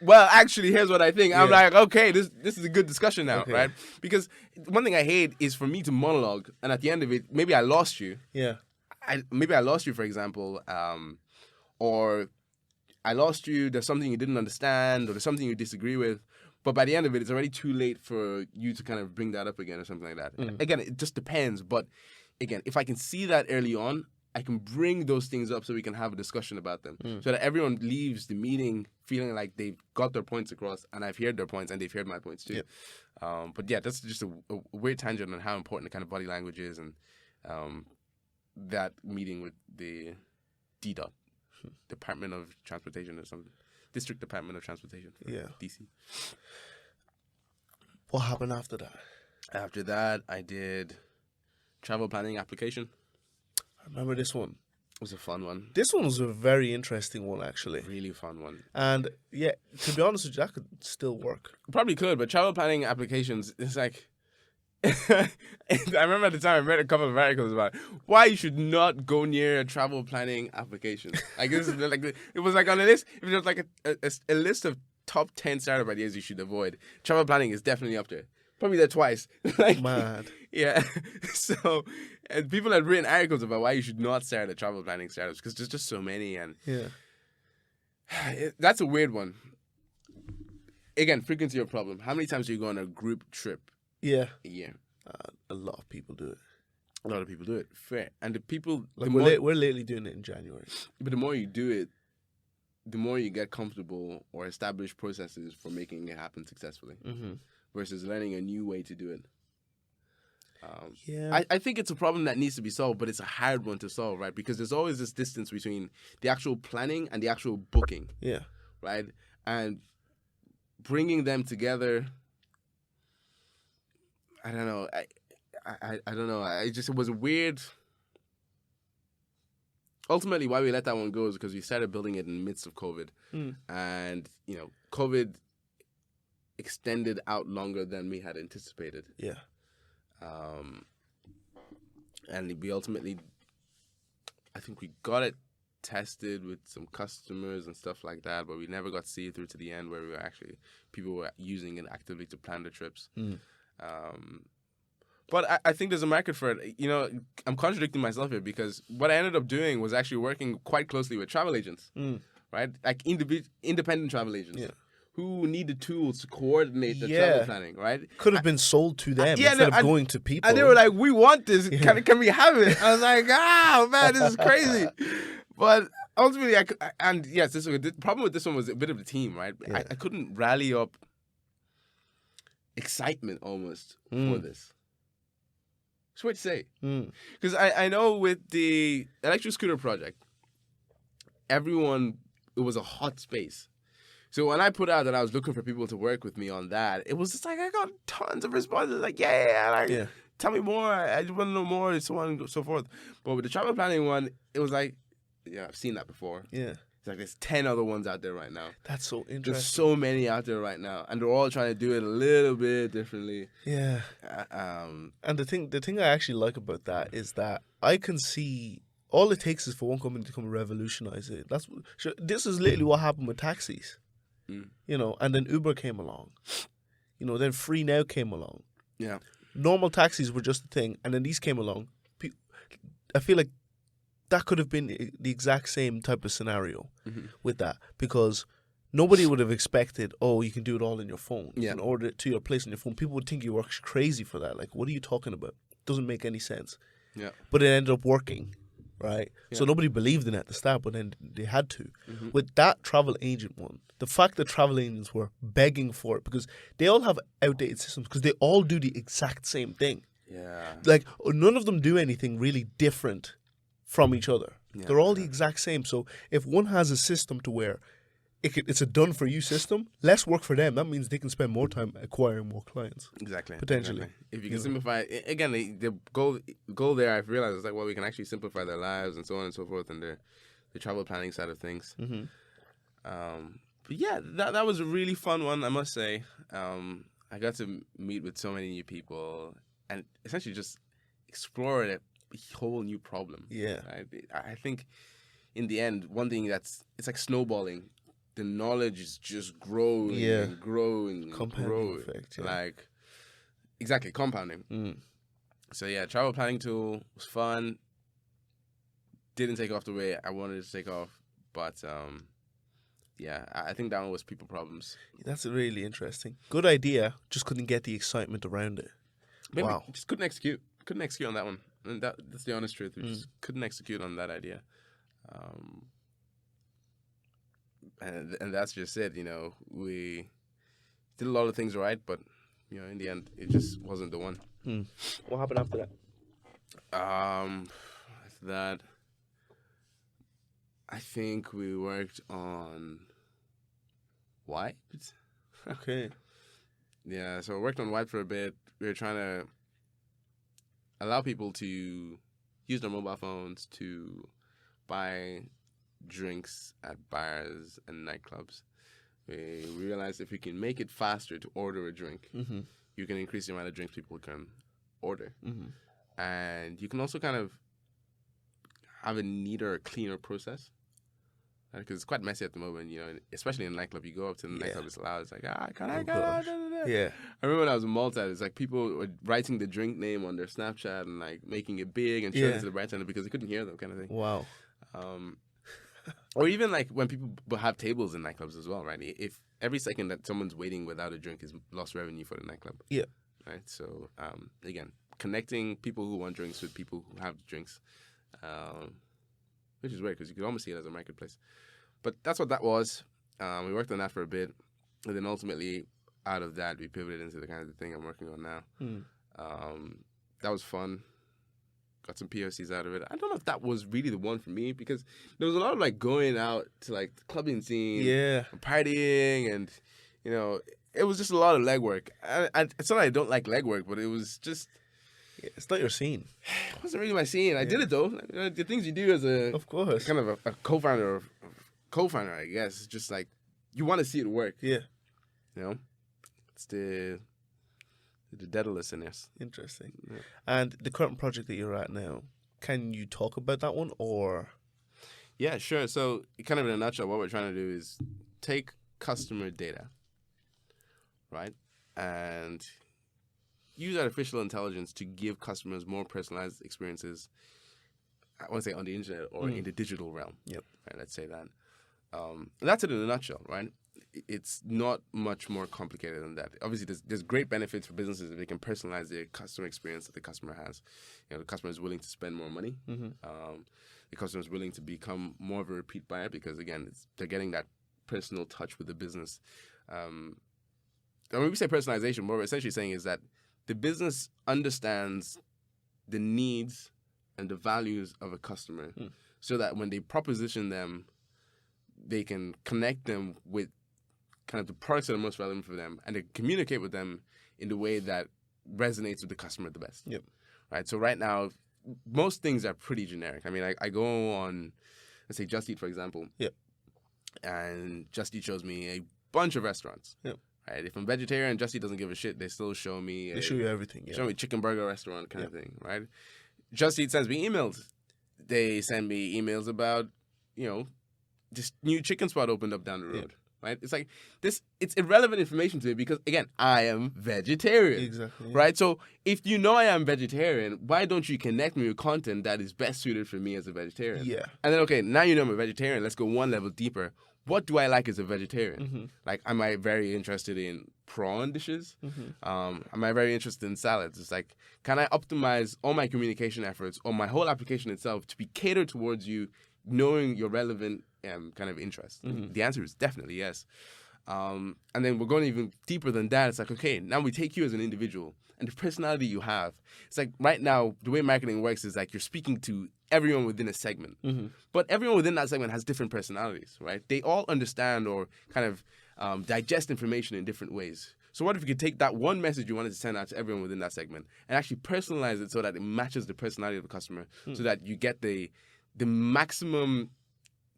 "Well, actually, here's what I think." I'm like, "Okay, this is a good discussion now, right?" Because one thing I hate is for me to monologue, and at the end of it, maybe I lost you. Yeah. Maybe I lost you, for example, or I lost you. There's something you didn't understand, or there's something you disagree with. But by the end of it, it's already too late for you to kind of bring that up again or something like that. Again, it just depends. But again, if I can see that early on, I can bring those things up so we can have a discussion about them. So that everyone leaves the meeting feeling like they've got their points across, and I've heard their points, and they've heard my points too. But yeah, that's just a weird tangent on how important the kind of body language is, and that meeting with the DDOT, Department of Transportation or something. District Department of Transportation. DC. What happened after that? After that, I did travel planning application. I remember this one. It was a fun one. This one was a very interesting one, actually. Really fun one. And yeah, to be honest with you, that could still work. Probably could, but travel planning applications, it's like... I remember at the time I read a couple of articles about why you should not go near a travel planning application. Like this is like it was like on a list. If there's like a list of top 10 startup ideas you should avoid, travel planning is definitely up there. Probably there twice. Like, mad. Yeah. So, and people had written articles about why you should not start a travel planning startups because there's just so many, and that's a weird one. again, frequency of problem. How many times do you go on a group trip Yeah. a year? A lot of people do it. A lot of people do it. Fair. And the people, Like we're lately doing it in January. but the more you do it, the more you get comfortable or establish processes for making it happen successfully, versus learning a new way to do it. I think it's a problem that needs to be solved, but it's a hard one to solve, right? Because there's always this distance between the actual planning and the actual booking. Yeah. Right? And bringing them together, I don't know. I don't know. It was weird. Ultimately, why we let that one go is because we started building it in the midst of COVID. And, COVID extended out longer than we had anticipated. Yeah. And we ultimately, I think we got it tested with some customers and stuff like that, but we never got to see it through to the end where people were using it actively to plan the trips. But I think there's a market for it. I'm contradicting myself here because what I ended up doing was actually working quite closely with travel agents, right? Like independent travel agents. Yeah. Who need the tools to coordinate the travel planning, right? Could have been sold to them instead of going to people. And they were like, we want this. Yeah. Can we have it? I was like, man, this is crazy. But ultimately, the problem with this one was a bit of the team, right? Yeah. I couldn't rally up excitement almost for this. It's weird to say. Because I know with the electric scooter project, it was a hot space. So when I put out that I was looking for people to work with me on that, it was just like I got tons of responses like, tell me more. I just want to know more, and so on and so forth. But with the travel planning one, it was like, I've seen that before. Yeah. It's like there's 10 other ones out there right now. That's so interesting. There's so many out there right now, and they're all trying to do it a little bit differently. Yeah. And the thing I actually like about that is that I can see all it takes is for one company to come and revolutionize it. This is literally what happened with taxis. And then Uber came along. Then Free Now came along. Yeah. Normal taxis were just a thing, and then these came along. I feel like that could have been the exact same type of scenario with that, because nobody would have expected, you can do it all in your phone. You can order it to your place on your phone. People would think you were crazy for that. Like, what are you talking about? Doesn't make any sense. Yeah. But it ended up working. Right? Yeah. So nobody believed in it at the start, but then they had to. With that travel agent one, the fact that travel agents were begging for it, because they all have outdated systems, because they all do the exact same thing. Yeah. Like, none of them do anything really different from each other. Yeah. They're all the exact same. So if one has a system to where it's a done-for-you system, less work for them. That means they can spend more time acquiring more clients. Exactly. Potentially. Exactly. If you can simplify, again, the goal there, I've realized, is like, we can actually simplify their lives and so on and so forth, and the travel planning side of things. But yeah, that was a really fun one, I must say. I got to meet with so many new people and essentially just explore a whole new problem. Yeah. Right? I think in the end, one thing it's like snowballing. The knowledge is just growing and growing and growing. Effect, Like, exactly, compounding. So yeah, travel planning tool was fun. Didn't take off the way I wanted it to take off. But I think that one was people problems. That's really interesting. Good idea, just couldn't get the excitement around it. Maybe just couldn't execute. Couldn't execute on that one. And that's the honest truth. We just couldn't execute on that idea. And that's just it, we did a lot of things right, but, in the end, it just wasn't the one. What happened after that? After that, I think we worked on Wipe. Okay. Yeah, so we worked on Wipe for a bit. We were trying to allow people to use their mobile phones to buy drinks at bars and nightclubs. We realized if we can make it faster to order a drink, you can increase the amount of drinks people can order. And you can also kind of have a neater, cleaner process. Because it's quite messy at the moment, especially in a nightclub. You go up to the nightclub, it's loud. It's like, can I go? Yeah. I remember when I was in Malta, it's like people were writing the drink name on their Snapchat and like making it big and showing it to the bartender because they couldn't hear them kind of thing. Wow. Or even like when people have tables in nightclubs as well, right? If every second that someone's waiting without a drink is lost revenue for the nightclub. Yeah. Right. So again, connecting people who want drinks with people who have drinks, which is weird because you could almost see it as a marketplace. But that's what that was. We worked on that for a bit, and then ultimately out of that we pivoted into the kind of thing I'm working on now. That was fun. Got some POCs out of it. I don't know if that was really the one for me because there was a lot of like going out to like the clubbing scene, and partying, and you know, it was just a lot of legwork. It's not that I don't like legwork, but it was just it's not your scene. It wasn't really my scene. I did it though. You know, the things you do as of course, kind of a co-founder, I guess. It's just like you want to see it work. Yeah, you know, it's the Daedalusness. Interesting. Yeah. And the current project that you're at now, can you talk about that one or? Yeah, sure. So kind of in a nutshell, what we're trying to do is take customer data, right, and use artificial intelligence to give customers more personalized experiences, I want to say on the internet or in the digital realm. Yep. Right, let's say that. That's it in a nutshell, right? It's not much more complicated than that. Obviously, there's great benefits for businesses if they can personalize the customer experience that the customer has. You know, the customer is willing to spend more money. The customer is willing to become more of a repeat buyer because, again, they're getting that personal touch with the business. And when we say personalization, what we're essentially saying is that the business understands the needs and the values of a customer so that when they proposition them, they can connect them with kind of the products that are most relevant for them and they communicate with them in the way that resonates with the customer the best. Yep. Right. So right now, most things are pretty generic. I mean, I go on, let's say Just Eat, for example. Yep. And Just Eat shows me a bunch of restaurants. Yep. Right. If I'm vegetarian, Just Eat doesn't give a shit. They still show me. They show you everything. Yeah. Show me chicken burger restaurant kind of thing. Right. Just Eat sends me emails. They send me emails about, you know, this new chicken spot opened up down the road. Right? It's like this. It's irrelevant information to me because again, I am vegetarian. Exactly. Right. So if you know I am vegetarian, why don't you connect me with content that is best suited for me as a vegetarian? Yeah. And then okay, now you know I'm a vegetarian. Let's go one level deeper. What do I like as a vegetarian? Like, am I very interested in prawn dishes? Am I very interested in salads? It's like, can I optimize all my communication efforts or my whole application itself to be catered towards you, knowing your relevant kind of interest? The answer is definitely yes. And then we're going even deeper than that. It's like, okay, now we take you as an individual and the personality you have. It's like right now, the way marketing works is like you're speaking to everyone within a segment. But everyone within that segment has different personalities, right? They all understand or kind of digest information in different ways. So what if you could take that one message you wanted to send out to everyone within that segment and actually personalize it so that it matches the personality of the customer so that you get the maximum,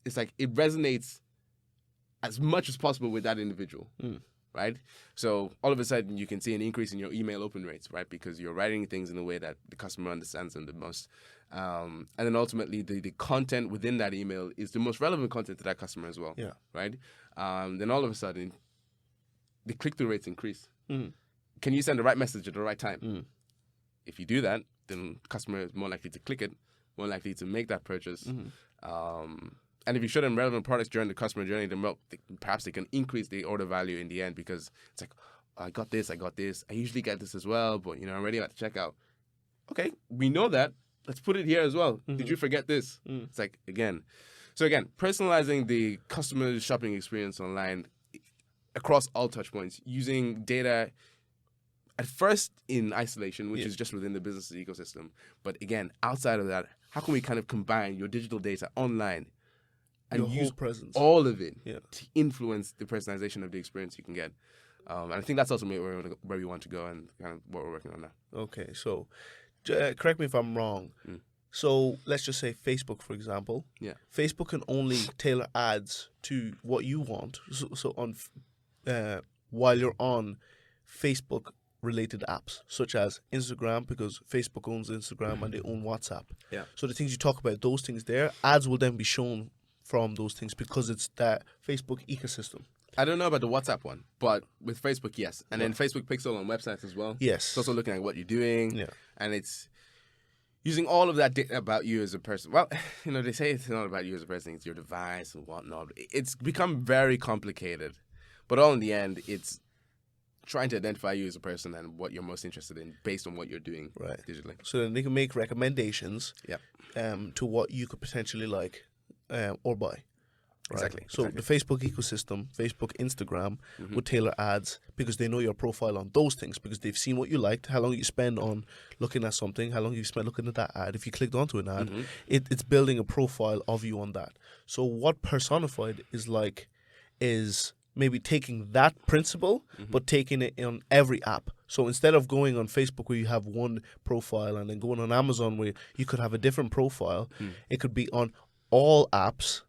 it's like it resonates as much as possible with that individual, right? So all of a sudden you can see an increase in your email open rates, right? Because you're writing things in a way that the customer understands them the most. And then ultimately the content within that email is the most relevant content to that customer as well, right? Then all of a sudden the click-through rates increase. Can you send the right message at the right time? If you do that, then the customer is more likely to click it, more likely to make that purchase. And if you show them relevant products during the customer journey, then perhaps they can increase the order value in the end because it's like, oh, I got this. I usually get this as well, but, you know, I'm already at the checkout. Okay, we know that. Let's put it here as well. Did you forget this? It's like, again. So again, personalizing the customer shopping experience online across all touch points using data at first in isolation, which is just within the business ecosystem. But again, outside of that, how can we kind of combine your digital data online and your use whole presence, all of it to influence the personalization of the experience you can get? And I think that's ultimately where we want to go and kind of what we're working on now. Okay, so correct me if I'm wrong. So let's just say Facebook, for example. Yeah. Facebook can only tailor ads to what you want. So on while you're on Facebook-related apps, such as Instagram, because Facebook owns Instagram and they own WhatsApp. Yeah. So the things you talk about, those things there, ads will then be shown from those things because it's that Facebook ecosystem. I don't know about the WhatsApp one, but with Facebook, yes. And then Facebook Pixel on websites as well. Yes. It's also looking at what you're doing. Yeah. And using all of that data about you as a person. Well, they say it's not about you as a person, it's your device and whatnot. It's become very complicated. But all in the end, it's trying to identify you as a person and what you're most interested in based on what you're doing digitally. So then they can make recommendations to what you could potentially like or buy. Right? Exactly. So the Facebook ecosystem, Facebook, Instagram, would tailor ads because they know your profile on those things, because they've seen what you liked, how long you spend on looking at something, how long you spent looking at that ad. If you clicked onto an ad, it's building a profile of you on that. So what Personfied is like is maybe taking that principle, but taking it on every app. So instead of going on Facebook where you have one profile and then going on Amazon where you could have a different profile, it could be on all apps,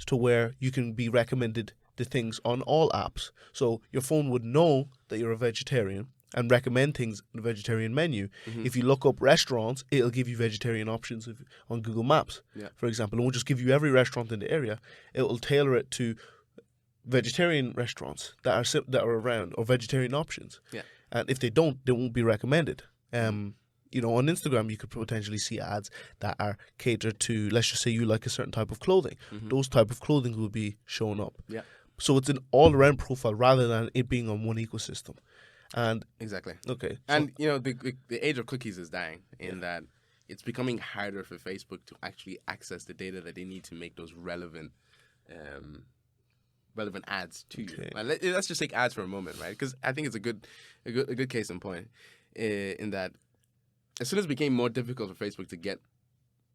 to where you can be recommended the things on all apps. So your phone would know that you're a vegetarian and recommend things in the vegetarian menu. If you look up restaurants, it'll give you vegetarian options on Google Maps, for example. It won't just give you every restaurant in the area. It will tailor it to vegetarian restaurants that are around, or vegetarian options. And if they don't, they won't be recommended. On Instagram, you could potentially see ads that are catered to, let's just say you like a certain type of clothing. Those type of clothing will be shown up. So it's an all-around profile rather than it being on one ecosystem. And exactly. Okay. And, the age of cookies is dying in that it's becoming harder for Facebook to actually access the data that they need to make those relevant ads to you. Let's just take ads for a moment, right? Because I think it's a good case in point in that as soon as it became more difficult for Facebook to get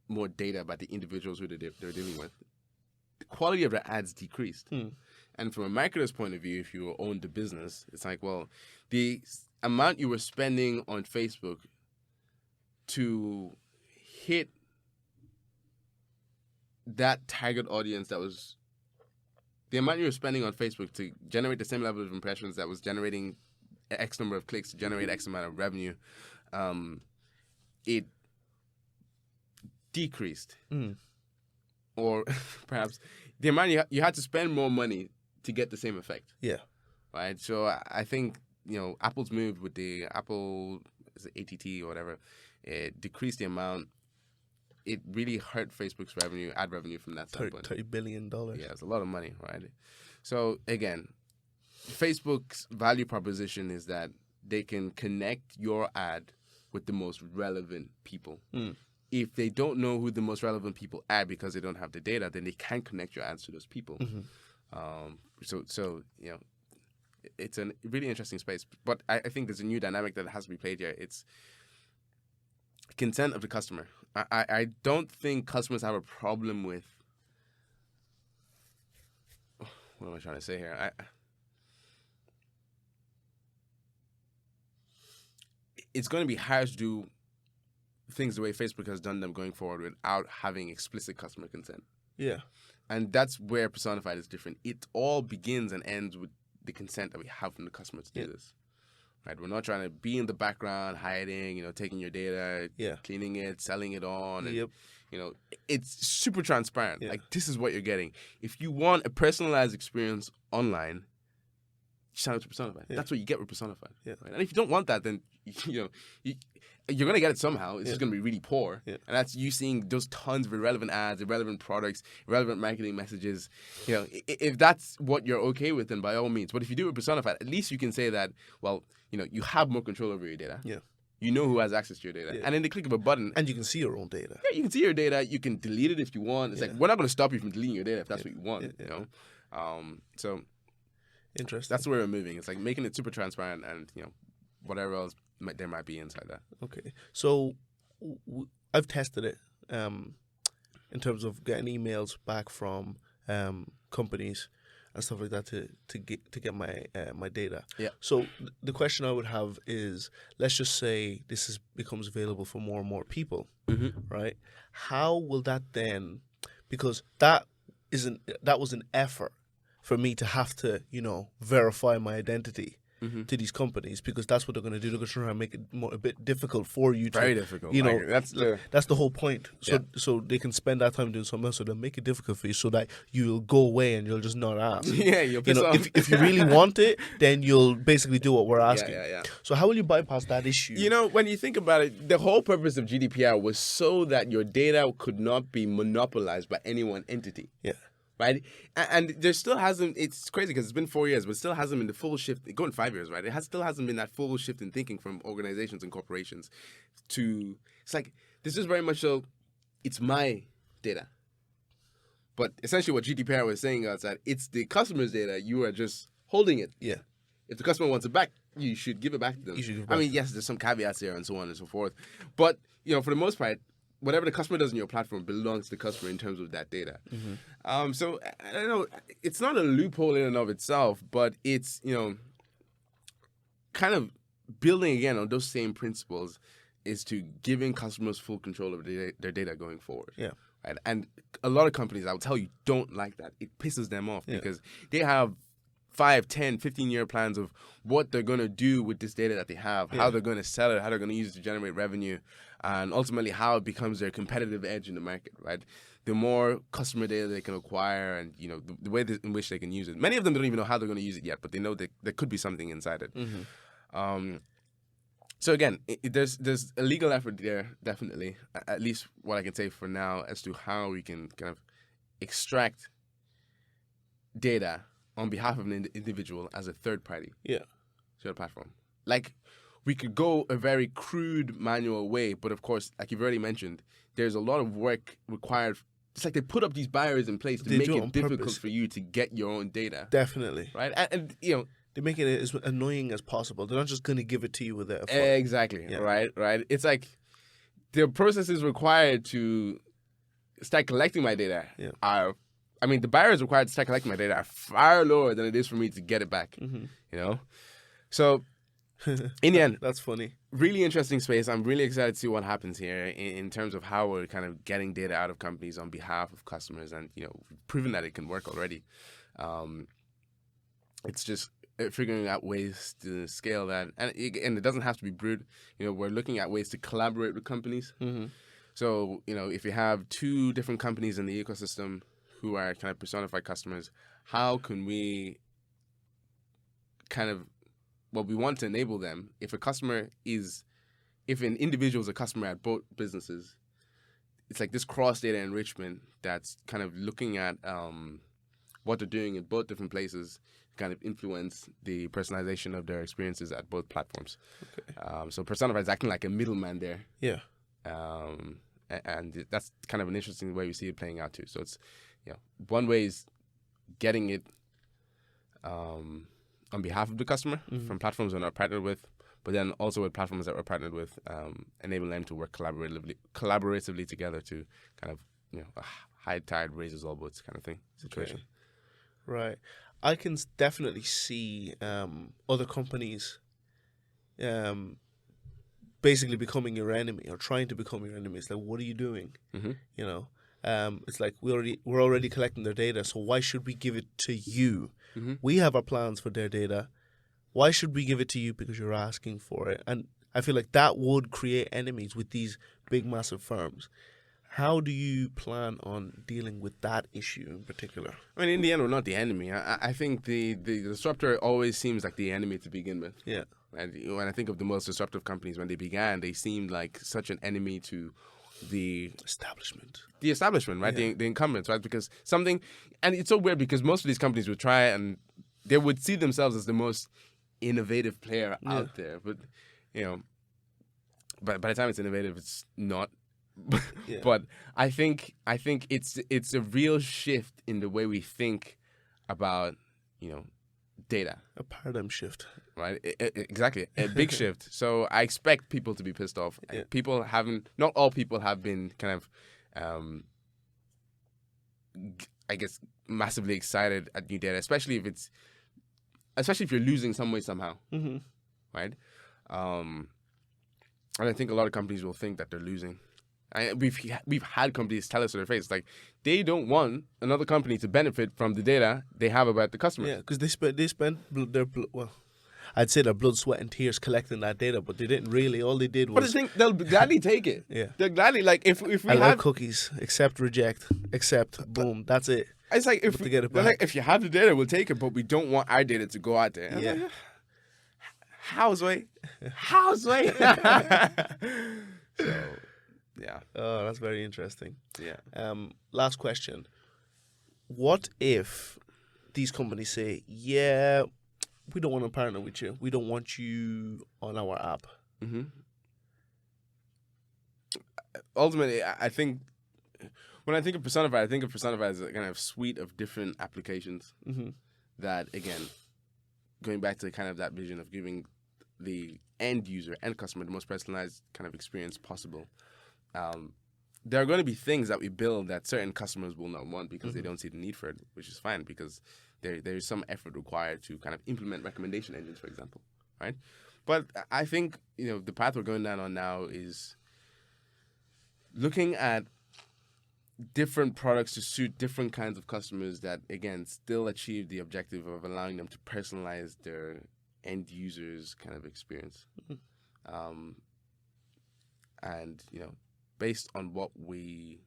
more data about the individuals who they're dealing with, the quality of their ads decreased. And from a marketer's point of view, if you owned the business, it's like, well, the amount you were spending on Facebook to hit that target audience the amount you were spending on Facebook to generate the same level of impressions that was generating X number of clicks to generate X amount of revenue, it decreased. Or perhaps the amount you had to spend more money to get the same effect. Right? So I think, Apple's move with the Apple ATT or whatever, it decreased the amount. It really hurt Facebook's ad revenue from that standpoint. $30 billion. Yeah, it's a lot of money, right? So again, Facebook's value proposition is that they can connect your ad with the most relevant people. If they don't know who the most relevant people are because they don't have the data, then they can't connect your ads to those people. So it's a really interesting space. But I think there's a new dynamic that has to be played here. It's consent of the customer. I don't think customers have a problem with... What am I trying to say here? It's going to be hard to do things the way Facebook has done them going forward without having explicit customer consent. And that's where Personfied is different. It all begins and ends with the consent that we have from the customer to do this. Right? We're not trying to be in the background, hiding, taking your data, cleaning it, selling it on. And, it's super transparent. Like, this is what you're getting. If you want a personalized experience online, sign up to Personfied. That's what you get with Personfied. Right? And if you don't want that, then you're going to get it somehow. It's just going to be really poor. And that's you seeing those tons of irrelevant ads, irrelevant products, irrelevant marketing messages. If that's what you're okay with, then by all means. But if you do it with Personfied, at least you can say that, well, you have more control over your data. You know who has access to your data. And in the click of a button... And you can see your own data. You can see your data. You can delete it if you want. It's like, we're not going to stop you from deleting your data if that's what you want. So... Interesting. That's where we're moving. It's like making it super transparent and, whatever else there might be inside that. Okay. So I've tested it in terms of getting emails back from companies and stuff like that to get my data. So the question I would have is, let's just say this becomes available for more and more people, right? How will that then, because that was an effort for me to have to, verify my identity to these companies, because that's what they're going to do. They're going to try and make it a bit difficult for you. Very difficult. You know, Like, that's the whole point. So they can spend that time doing something else. So they'll make it difficult for you, so that you'll go away and you'll just not ask. Yeah, you'll piss off. If you really want it, then you'll basically do what we're asking. Yeah. So how will you bypass that issue? You know, when you think about it, the whole purpose of GDPR was so that your data could not be monopolized by any one entity. Yeah. Right? And there still hasn't, it's crazy because it's been 4 years, but still hasn't been the full shift, going 5 years, right? Still hasn't been that full shift in thinking from organizations and corporations to, it's like, this is very much so, it's my data. But essentially what GDPR was saying is that it's the customer's data, you are just holding it. Yeah. If the customer wants it back, you should give it back to them. You should give it back. I mean, yes, there's some caveats here and so on and so forth. But, you know, for the most part, whatever the customer does in your platform belongs to the customer in terms of that data. So, I don't know, it's not a loophole in and of itself, but it's, you know, kind of building again on those same principles is to giving customers full control of their data going forward. Yeah. Right? And a lot of companies, I will tell you, don't like that. It pisses them off because they have 5, 10, 15-year plans of what they're going to do with this data that they have, how they're going to sell it, how they're going to use it to generate revenue, and ultimately how it becomes their competitive edge in the market, right? The more customer data they can acquire and, you know, the way in which they can use it. Many of them don't even know how they're going to use it yet, but they know that there could be something inside it. So again, there's a legal effort there, definitely, at least what I can say for now, as to how we can kind of extract data on behalf of an individual as a third party to the platform. Like, we could go a very crude manual way, but of course, like you've already mentioned, there's a lot of work required. It's like they put up these barriers in place to make it difficult for you to get your own data. Definitely. Right? And you know, they make it as annoying as possible. They're not just going to give it to you without a fuss. Exactly. Yeah. Right. It's like the processes required to start collecting my data are, I mean, the barriers required to start collecting my data are far lower than it is for me to get it back. You know? So, in the end, that's funny. Really interesting space. I'm really excited to see what happens here in terms of how we're kind of getting data out of companies on behalf of customers, and you know, proven that it can work already. It's just figuring out ways to scale that, and it doesn't have to be brute. You know, we're looking at ways to collaborate with companies. So, you know, if you have 2 different companies in the ecosystem who are kind of personified customers, how can we kind of, well, we want to enable them. If an individual is a customer at both businesses, it's like this cross-data enrichment that's kind of looking at what they're doing in both different places, kind of influence the personalization of their experiences at both platforms. Okay. So Personfied is acting like a middleman there. Yeah. And that's kind of an interesting way we see it playing out too. So it's, you know, one way is getting it on behalf of the customer from platforms we're not partnered with, but then also with platforms that we're partnered with, enable them to work collaboratively together to kind of, you know, a high tide raises all boats kind of thing situation. Okay. Right. I can definitely see other companies basically becoming your enemy or trying to become your enemy. It's like, what are you doing? You know, it's like we're already collecting their data, so why should we give it to you? We have our plans for their data. Why should we give it to you because you're asking for it? And I feel like that would create enemies with these big, massive firms. How do you plan on dealing with that issue in particular? I mean, in the end, we're not the enemy. I think the disruptor always seems like the enemy to begin with. Yeah. And when I think of the most disruptive companies, when they began, they seemed like such an enemy to the establishment. The establishment, right? Yeah. The incumbents, right? Because something, and it's so weird because most of these companies would try and they would see themselves as the most innovative player out there. But, you know, by the time it's innovative, it's not. But I think it's a real shift in the way we think about, you know, data. A paradigm shift. Right? Exactly. A big shift. So I expect people to be pissed off. Yeah. Not all people have been kind of, I guess, massively excited at new data, especially if you're losing some way somehow. Right? And I think a lot of companies will think that they're losing. We've had companies tell us to their face, like, they don't want another company to benefit from the data they have about the customer. Yeah, because they spend their I'd say their blood, sweat, and tears collecting that data, but they didn't really. All they did But the was, thing, they'll gladly take it. Yeah. They'll gladly, like, if we allow have cookies, accept, reject, accept, boom, that's it. It's like, to get it they're like, back. if you have the data, we'll take it, but we don't want our data to go out there. And I'm Yeah. like, how's way? How's way? So, yeah. Oh, that's very interesting. Yeah. Last question. What if these companies say, yeah, we don't want to partner with you. We don't want you on our app. Mm-hmm. Ultimately, I think when I think of Personfied, I think of Personfied as a kind of suite of different applications Mm-hmm. that, again, going back to kind of that vision of giving the end user, end customer, the most personalized kind of experience possible. There are going to be things that we build that certain customers will not want because they don't see the need for it, which is fine because there is some effort required to kind of implement recommendation engines, for example, right? But I think, the path we're going down on now is looking at different products to suit different kinds of customers that, again, still achieve the objective of allowing them to personalize their end users' kind of experience. And, based on what to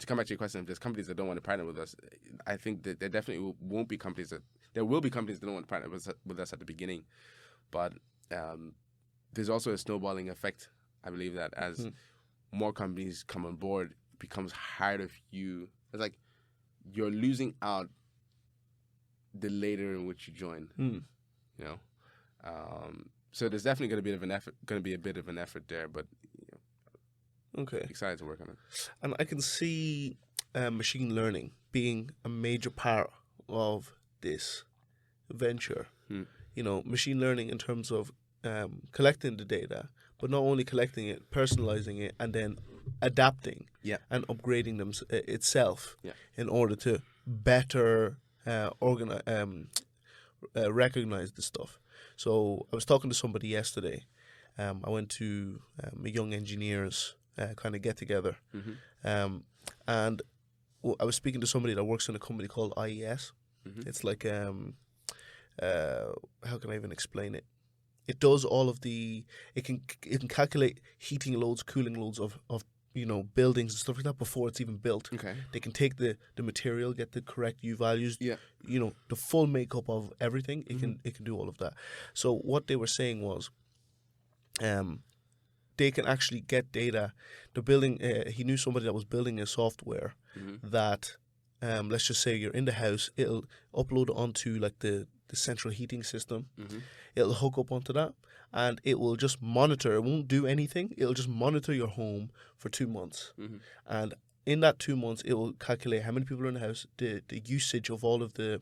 come back to your question, if there's companies that don't want to partner with us, I think that there definitely won't be companies there will be companies that don't want to partner with us at the beginning. But there's also a snowballing effect. I believe that as more companies come on board, it becomes harder for you. It's like you're losing out the later in which you join. So there's definitely going to be a bit of an effort there, but Okay. excited to work on it. And I can see machine learning being a major part of this venture. Machine learning in terms of collecting the data, but not only collecting it, personalizing it, and then adapting and upgrading them itself in order to better recognize the stuff. So I was talking to somebody yesterday. I went to a young engineers kind of get together, and I was speaking to somebody that works in a company called IES. It's like how can I even explain it? It does all of it can calculate heating loads, cooling loads of buildings and stuff like that before it's even built. Okay. They can take the material, get the correct U values, the full makeup of everything. It can do all of that. So what they were saying was, they can actually get data. The building, he knew somebody that was building a software that, let's just say you're in the house, it'll upload onto like the central heating system. It'll hook up onto that, and it will just monitor. It won't do anything. It'll just monitor your home for 2 months. And in that 2 months, it will calculate how many people are in the house, the usage of all of the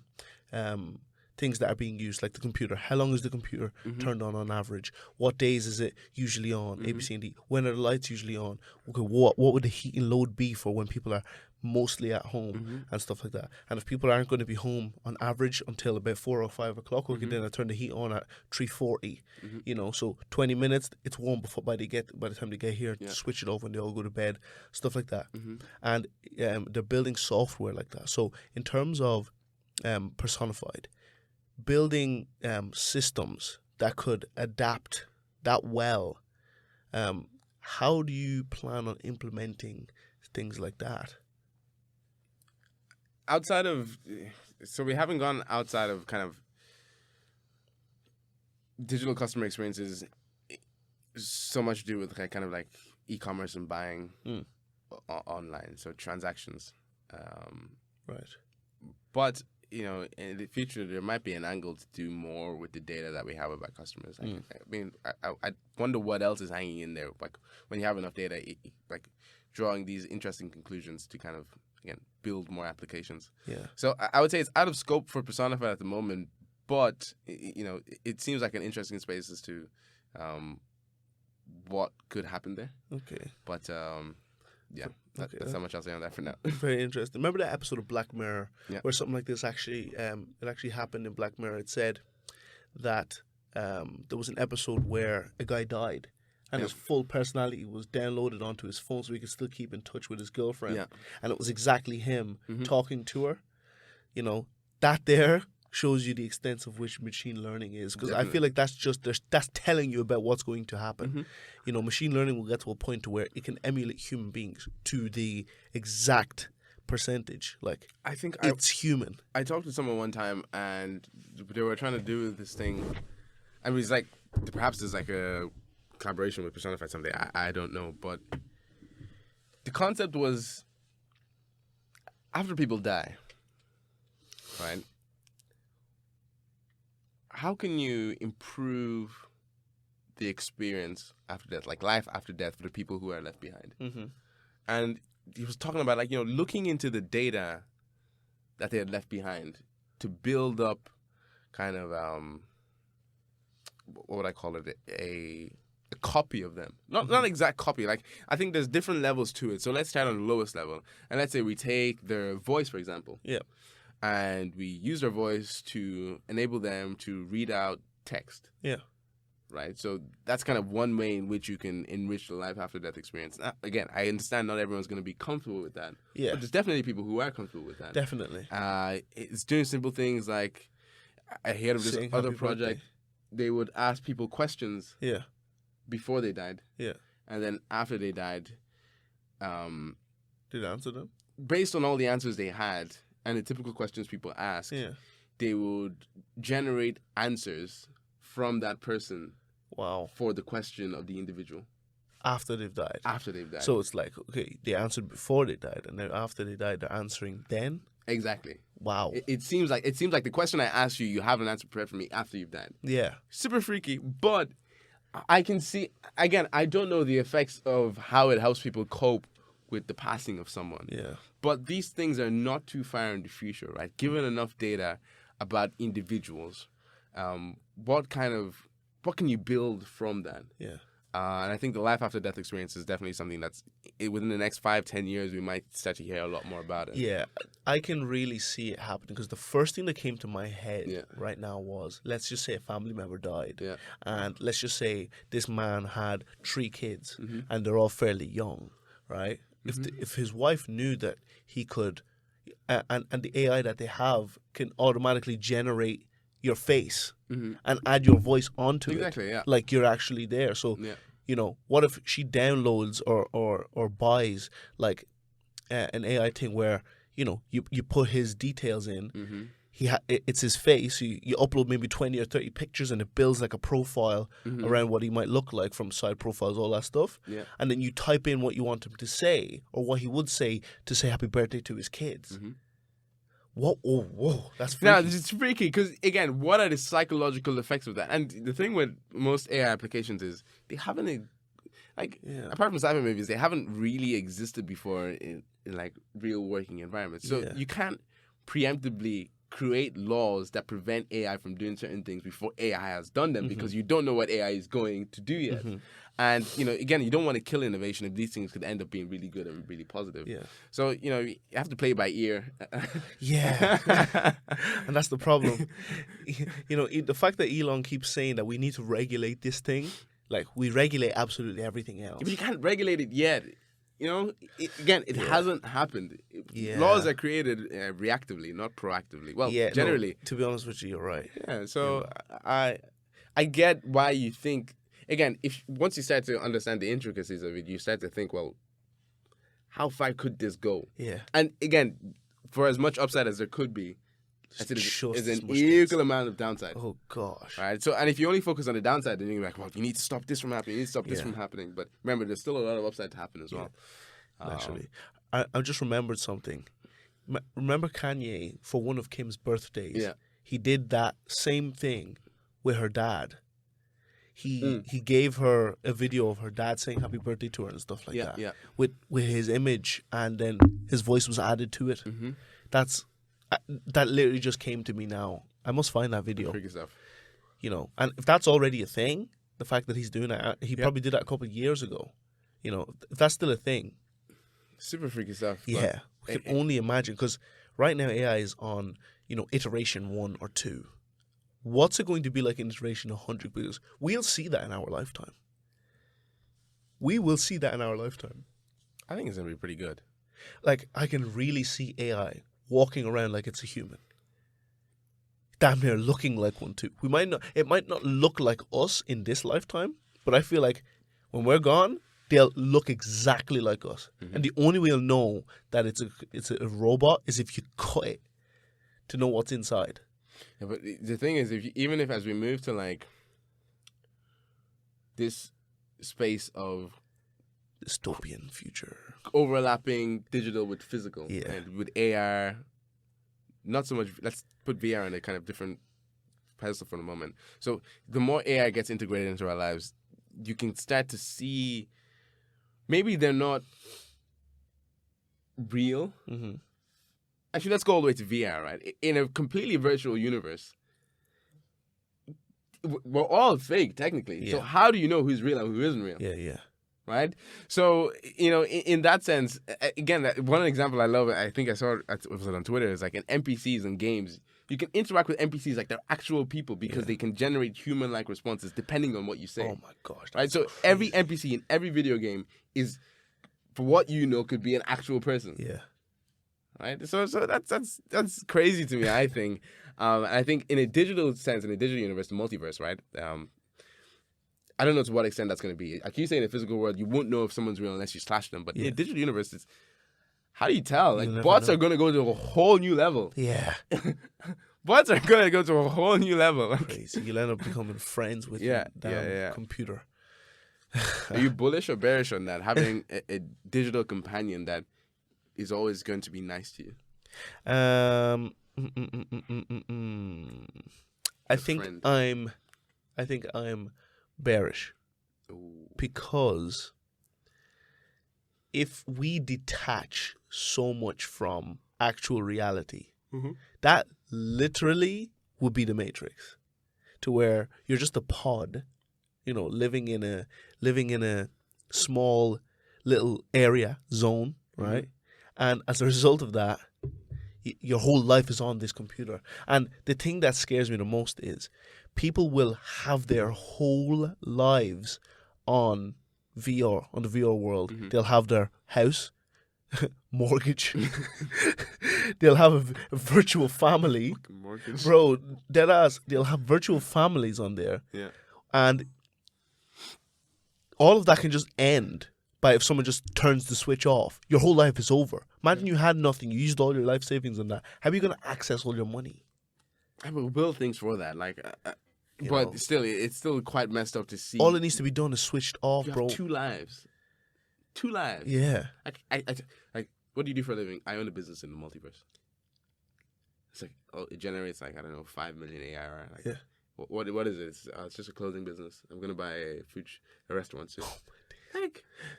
things that are being used, like the computer. How long is the computer turned on average? What days is it usually on? A, B, C, and D. When are the lights usually on? Okay, what would the heating load be for when people are mostly at home and stuff like that? And if people aren't going to be home on average until about 4 or 5 o'clock, we can then turn the heat on at 3:40. So 20 minutes, it's warm by the time they get here. Switch it off when they all go to bed, stuff like that. And they're building software like that. So in terms of Personfied, building systems that could adapt that well, how do you plan on implementing things like that? So we haven't gone outside of kind of digital customer experiences so much to do with kind of like e-commerce and buying online, so transactions. Right. But in the future, there might be an angle to do more with the data that we have about customers. I wonder what else is hanging in there. Like when you have enough data, like drawing these interesting conclusions to kind of, again, build more applications. Yeah. So I would say it's out of scope for Personfied at the moment, but it seems like an interesting space as to what could happen there. Okay. But that's how much I'll say on that for now. Very interesting. Remember that episode of Black Mirror Yeah. where something like this actually happened in Black Mirror? It said that there was an episode where a guy died and his full personality was downloaded onto his phone so he could still keep in touch with his girlfriend. Yeah. And it was exactly him talking to her. That there shows you the extent of which machine learning is. Because I Definitely. feel like that's telling you about what's going to happen. You know, machine learning will get to a point to where it can emulate human beings to the exact percentage. Like, I think it's human. I talked to someone one time, and they were trying to do this thing. I mean, it's like perhaps there's like a collaboration with Personfied someday. I don't know, but the concept was after people die, right? How can you improve the experience after death, like life after death, for the people who are left behind? And he was talking about, like, you know, looking into the data that they had left behind to build up kind of what would I call it, a copy of them, not an exact copy. Like, I think there's different levels to it. So let's start on the lowest level, and let's say we take their voice, for example, and we use their voice to enable them to read out text. Right? So that's kind of one way in which you can enrich the life after death experience. Now, again, I understand not everyone's going to be comfortable with that. But there's definitely people who are comfortable with that. Definitely. It's doing simple things like, I heard of this Saying other happy project. birthday. They would ask people questions before they died. And then after they died, Did it answer them? based on all the answers they had and the typical questions people ask, they would generate answers from that person Wow. for the question of the individual After they've died. after they've died. So it's like, okay, they answered before they died, and then after they died, they're answering then? exactly. Wow. It seems like the question I asked you, you have an answer prepared for me after you've died. Yeah. Super freaky, but I can see, again, I don't know the effects of how it helps people cope with the passing of someone. Yeah. But these things are not too far in the future, right? Given enough data about individuals, what can you build from that? Yeah. And I think the life after death experience is definitely something that's within the next 5-10 years, we might start to hear a lot more about it. Yeah, I can really see it happening, because the first thing that came to my head right now was, let's just say a family member died. And let's just say this man had 3 kids and they're all fairly young, right? If his wife knew that he could, and the AI that they have can automatically generate your face and add your voice onto it. Exactly, yeah. Like you're actually there. So, you know, what if she downloads or buys like an AI thing where, you know, you put his details in, it's his face, you upload maybe 20 or 30 pictures and it builds like a profile around what he might look like, from side profiles, all that stuff. And then you type in what you want him to say or what he would say to say happy birthday to his kids. Whoa, that's freaky. Now, it's freaky because, again, what are the psychological effects of that? And the thing with most AI applications is they haven't, apart from sci-fi movies, they haven't really existed before in like real working environments. So you can't preemptively create laws that prevent AI from doing certain things before AI has done them, because you don't know what AI is going to do yet. And, you know, again, you don't want to kill innovation if these things could end up being really good and really positive. So, you know, you have to play by ear. And that's the problem. You know, the fact that Elon keeps saying that we need to regulate this thing, like we regulate absolutely everything else. But you can't regulate it yet. You know, it hasn't happened. Laws are created reactively, not proactively. Well, generally. No, to be honest with you, you're right. Yeah, so I get why you think. Again, once you start to understand the intricacies of it, you start to think, well, how far could this go? And again, for as much upside as there could be, there's an equal amount of downside. Oh gosh! Right. So, and if you only focus on the downside, then you're like, well, you need to stop this from happening. You need to stop this from happening. But remember, there's still a lot of upside to happen as well. Actually, I just remembered something. Remember Kanye, for one of Kim's birthdays? He did that same thing with her dad. He gave her a video of her dad saying happy birthday to her and stuff like that. With his image, and then his voice was added to it. That literally just came to me now. I must find that video. Freaky stuff. You know, and if that's already a thing, the fact that he's doing that, he probably did that a couple of years ago. You know, if that's still a thing. Super freaky stuff. Yeah. We can only imagine, because right now AI is on, you know, iteration 1 or 2. What's it going to be like in iteration 100? Because we'll see that in our lifetime. We will see that in our lifetime. I think it's going to be pretty good. Like, I can really see AI walking around like it's a human. damn near looking like one too. It might not look like us in this lifetime, but I feel like when we're gone, they'll look exactly like us. Mm-hmm. And the only way you'll know that it's a robot is if you cut it to know what's inside. Yeah, but the thing is, even if as we move to like this space of Dystopian future. overlapping digital with physical, Yeah. and with AR, not so much. Let's put VR in a kind of different pedestal for the moment. So the more AI gets integrated into our lives, you can start to see maybe they're not real. Mm-hmm. Actually, let's go all the way to VR, right? In a completely virtual universe, we're all fake, technically. So Yeah. how do you know who's real and who isn't real? Yeah. Right? So, in that sense, again, one example I love, I think I saw it was on Twitter, is like in NPCs and games, you can interact with NPCs like they're actual people because they can generate human-like responses depending on what you say. Oh my gosh. Right? So every NPC in every video game is, for what you know, could be an actual person. Yeah. Right? So that's crazy to me, I think. And I think in a digital sense, in a digital universe, the multiverse, right? I don't know to what extent that's going to be. Like you say, in the physical world, you won't know if someone's real unless you slash them. But in a digital universe, it's, how do you tell? Like, bots are going to go to a whole new level. Yeah. Bots are going to go to a whole new level. Crazy. You'll end up becoming friends with Yeah, your damn computer. Are you bullish or bearish on that? Having a digital companion that is always going to be nice to you? I think I'm bearish. Ooh. Because if we detach so much from actual reality, that literally would be the Matrix, to where you're just a pod, living in a small little area zone, right? And as a result of that, your whole life is on this computer. And the thing that scares me the most is people will have their whole lives on VR, on the VR world. They'll have their house, mortgage. They'll have a virtual family. Mortgage. Bro, deadass, they'll have virtual families on there. Yeah. And all of that can just end by if someone just turns the switch off. Your whole life is over. Imagine you had nothing. You used all your life savings on that. How are you going to access all your money? I will build things for that. Like, but still, it's still quite messed up to see. All it needs to be done is switched off, you bro. have 2 lives. 2 lives. Yeah. Like, what do you do for a living? I own a business in the multiverse. It's like, it generates like, I don't know, 5 million ARR. Like, Yeah. What is it? It's just a clothing business. I'm gonna buy a restaurant soon. Oh,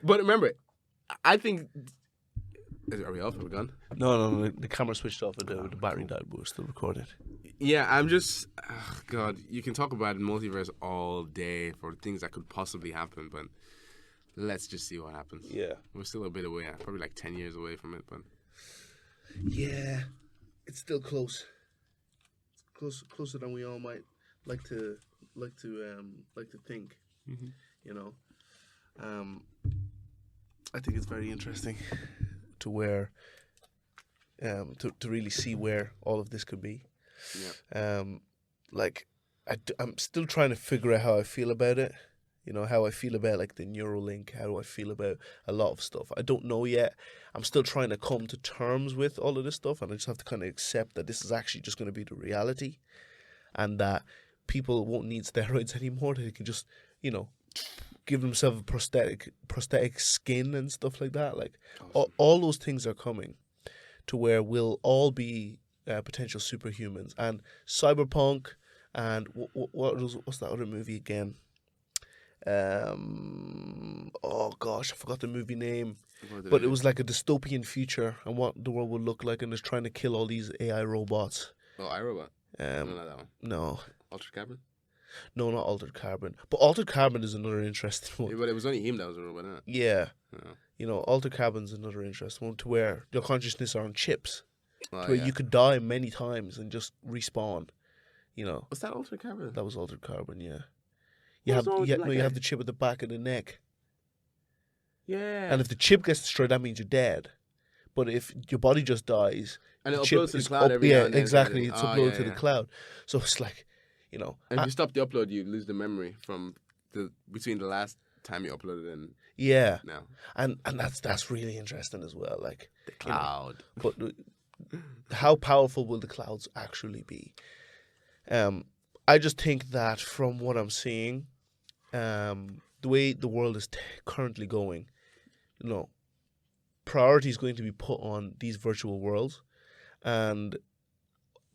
But remember, I think. Are we off? Are we gone? No. The camera switched off and the battery died, but we're still recording. Yeah, I'm just. Oh God, you can talk about multiverse all day for things that could possibly happen, but let's just see what happens. Yeah. We're still a bit away. Probably like 10 years away from it, but. Yeah. It's still close. Closer than we all might like to think. I think it's very interesting to where to really see where all of this could be. Yeah. I'm still trying to figure out how I feel about it. How I feel about like the Neuralink, how do I feel about a lot of stuff. I don't know yet. I'm still trying to come to terms with all of this stuff, and I just have to kind of accept that this is actually just going to be the reality, and that people won't need steroids anymore. They can just, give themselves a prosthetic skin and stuff like that. Like all those things are coming to where we'll all be potential superhumans. And Cyberpunk and what's that other movie again? Oh gosh, I forgot the movie name. But it was like a dystopian future and what the world would look like, and it's trying to kill all these AI robots. Oh, iRobot. No, not that one. No. Altered Carbon? No, not Altered Carbon. But Altered Carbon is another interesting one. Yeah, but it was only him that was a robot, isn't it? Yeah. Yeah. Altered Carbon's another interesting one, to where your consciousness are on chips. Oh, To where you could die many times and just respawn. Was that Altered Carbon? That was Altered Carbon, yeah. You What's wrong with you have the chip at the back of the neck. Yeah. And if the chip gets destroyed, that means you're dead. But if your body just dies, And it the chip uploads to the is cloud every now and then. exactly. It's Oh, uploaded yeah, to the yeah. cloud. So it's like, you know, And if you stop the upload, you lose the memory from between the last time you uploaded and yeah, now. and that's really interesting as well. Like The cloud. but how powerful will the clouds actually be? I just think that from what I'm seeing, the way the world is currently going, you know, priority is going to be put on these virtual worlds, and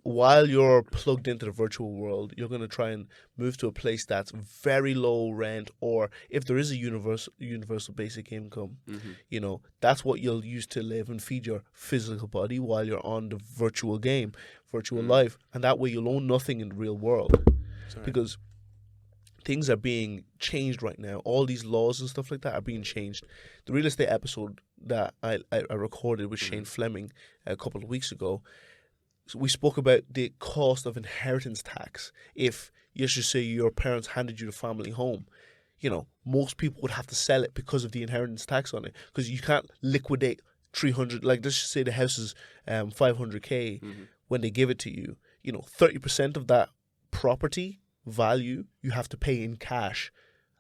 while you're plugged into the virtual world, you're going to try and move to a place that's very low rent, or if there is a universal basic income, you know, that's what you'll use to live and feed your physical body while you're on the virtual game, virtual life, and that way you'll own nothing in the real world. Because things are being changed right now. All these laws and stuff like that are being changed. The real estate episode that I recorded with Shane Fleming a couple of weeks ago, we spoke about the cost of inheritance tax. If, you should say, your parents handed you the family home, you know, most people would have to sell it because of the inheritance tax on it. Because you can't liquidate 300, like let's just say the house is 500K when they give it to you. You know, 30% of that property value you have to pay in cash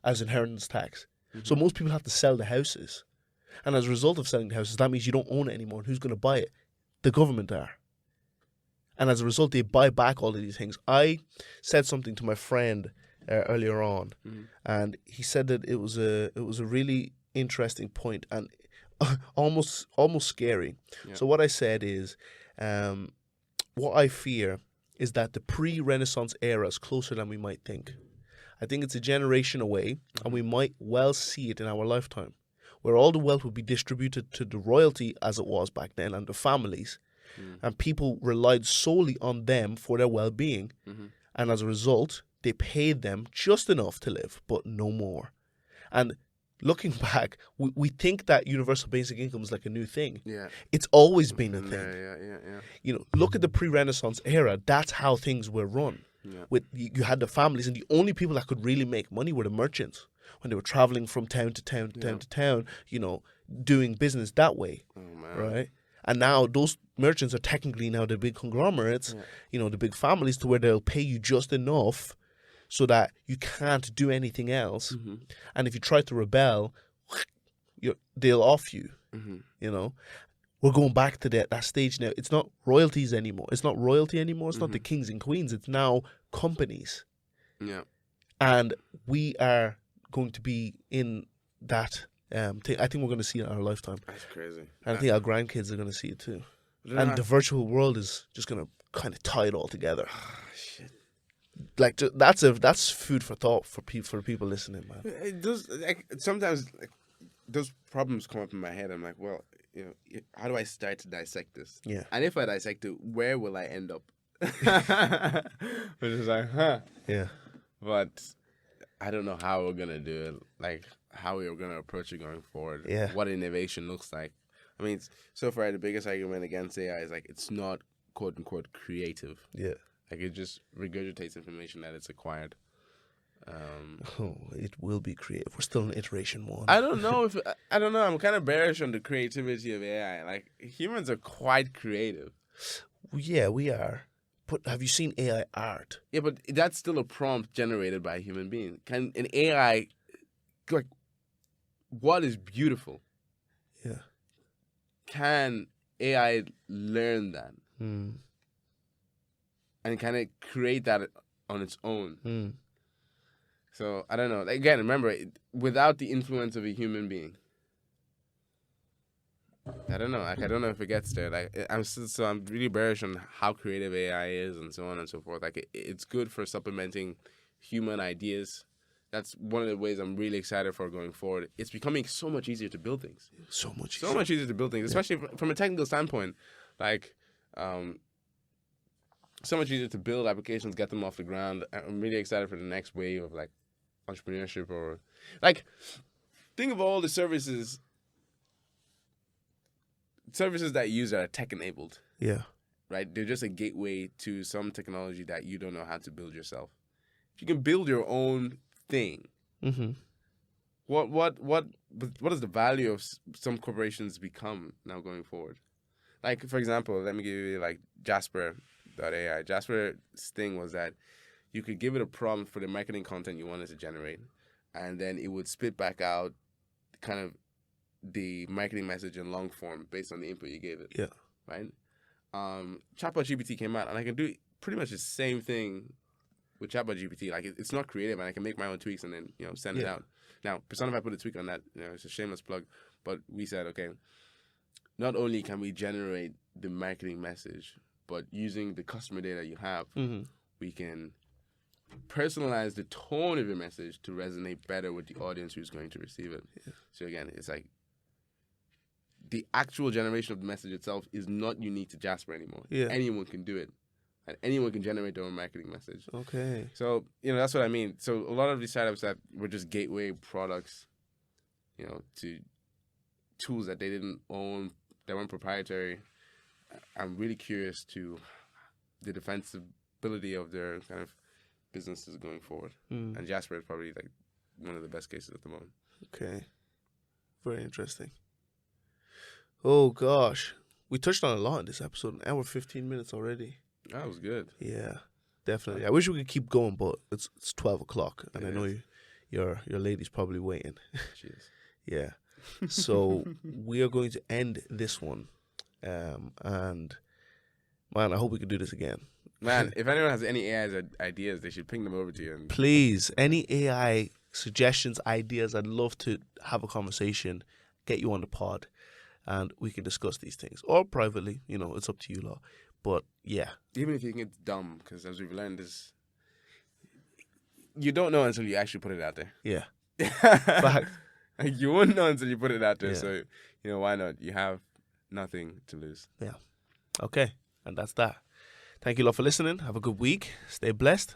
as inheritance tax. So most people have to sell the houses. And as a result of selling the houses, that means you don't own it anymore. And who's going to buy it? The government are. And as a result, they buy back all of these things. I said something to my friend earlier on, and he said that it was a really interesting point and almost scary. Yeah. So what I said is, what I fear is that the pre-Renaissance era is closer than we might think. I think it's a generation away, and we might well see it in our lifetime, where all the wealth will be distributed to the royalty as it was back then and the families. And people relied solely on them for their well-being. And as a result, they paid them just enough to live, but no more. And looking back, we think that universal basic income is like a new thing. Yeah. It's always been a thing. Yeah. You know, look at the pre-Renaissance era. That's how things were run. Yeah. With you had the families, and the only people that could really make money were the merchants when they were traveling from town to town to town, you know, doing business that way. Oh, man. Right? And now those merchants are technically now the big conglomerates, you know, the big families, to where they'll pay you just enough so that you can't do anything else. And if you try to rebel, they'll off you, you know. We're going back to that stage now. It's not royalties anymore. It's not royalty anymore. It's not the kings and queens. It's now companies. Yeah. And we are going to be in that thing. I think we're going to see it in our lifetime. That's crazy. And I think our grandkids are going to see it too. And the virtual world is just going to kind of tie it all together. Shit. Like that's food for thought for people listening, man. It does, like, sometimes those problems come up in my head. I'm like, well, you know, how do I start to dissect this? Yeah. And if I dissect it, where will I end up? Which is like, yeah. But I don't know how we're gonna do it. Like, how we're gonna approach it going forward. Yeah. What innovation looks like. I mean, so far the biggest argument against AI is like it's not quote unquote creative. Yeah. Like it just regurgitates information that it's acquired. It will be creative. We're still in iteration 1. I don't know. I'm kind of bearish on the creativity of AI. Like, humans are quite creative. Yeah, we are. But have you seen AI art? Yeah, but that's still a prompt generated by a human being. Can an AI, like, what is beautiful? Yeah. Can AI learn that? And can it create that on its own? So, I don't know. Again, remember, without the influence of a human being. I don't know. Like, I don't know if it gets there. Like, I'm really bearish on how creative AI is and so on and so forth. Like, it's good for supplementing human ideas. That's one of the ways I'm really excited for going forward. It's becoming so much easier to build things. So much easier to build things, especially from a technical standpoint. Like, so much easier to build applications, get them off the ground. I'm really excited for the next wave of, like, entrepreneurship, or like, think of all the services that you use that are tech enabled. Yeah. Right? They're just a gateway to some technology that you don't know how to build yourself. If you can build your own thing, what does the value of some corporations become now going forward? Like, for example, let me give you like Jasper.ai. Jasper's thing was that you could give it a prompt for the marketing content you wanted to generate, and then it would spit back out kind of the marketing message in long form based on the input you gave it. Yeah. Right? Chatbot GPT came out, and I can do pretty much the same thing with Chatbot GPT. Like, it's not creative, and I can make my own tweaks and then, send it out. Now, Personfied put a tweak on that. It's a shameless plug. But we said, okay, not only can we generate the marketing message, but using the customer data you have, we can personalize the tone of your message to resonate better with the audience who's going to receive it. Yeah. So again, it's like the actual generation of the message itself is not unique to Jasper anymore. Yeah. Anyone can do it. And anyone can generate their own marketing message. Okay. So, that's what I mean. So a lot of these startups that were just gateway products, to tools that they didn't own, that weren't proprietary, I'm really curious to the defensibility of their kind of businesses going forward. And Jasper is probably like one of the best cases at the moment. Okay. Very interesting. Oh, gosh. We touched on a lot in this episode. An hour, 15 minutes already. That was good. Yeah, definitely. I wish we could keep going, but it's 12 o'clock, and I know your lady's probably waiting. Cheers. Yeah. So we are going to end this one. And, man, I hope we can do this again. Man, if anyone has any AI ideas, they should ping them over to you. Please, any AI suggestions, ideas, I'd love to have a conversation, get you on the pod, and we can discuss these things. Or privately, it's up to you lot. But, yeah. Even if you think it's dumb, because as we've learned, you don't know until you actually put it out there. Yeah. Fact. Like, you won't know until you put it out there. Yeah. So, why not? You have nothing to lose. Yeah. Okay. And that's that. Thank you a lot for listening. Have a good week. Stay blessed.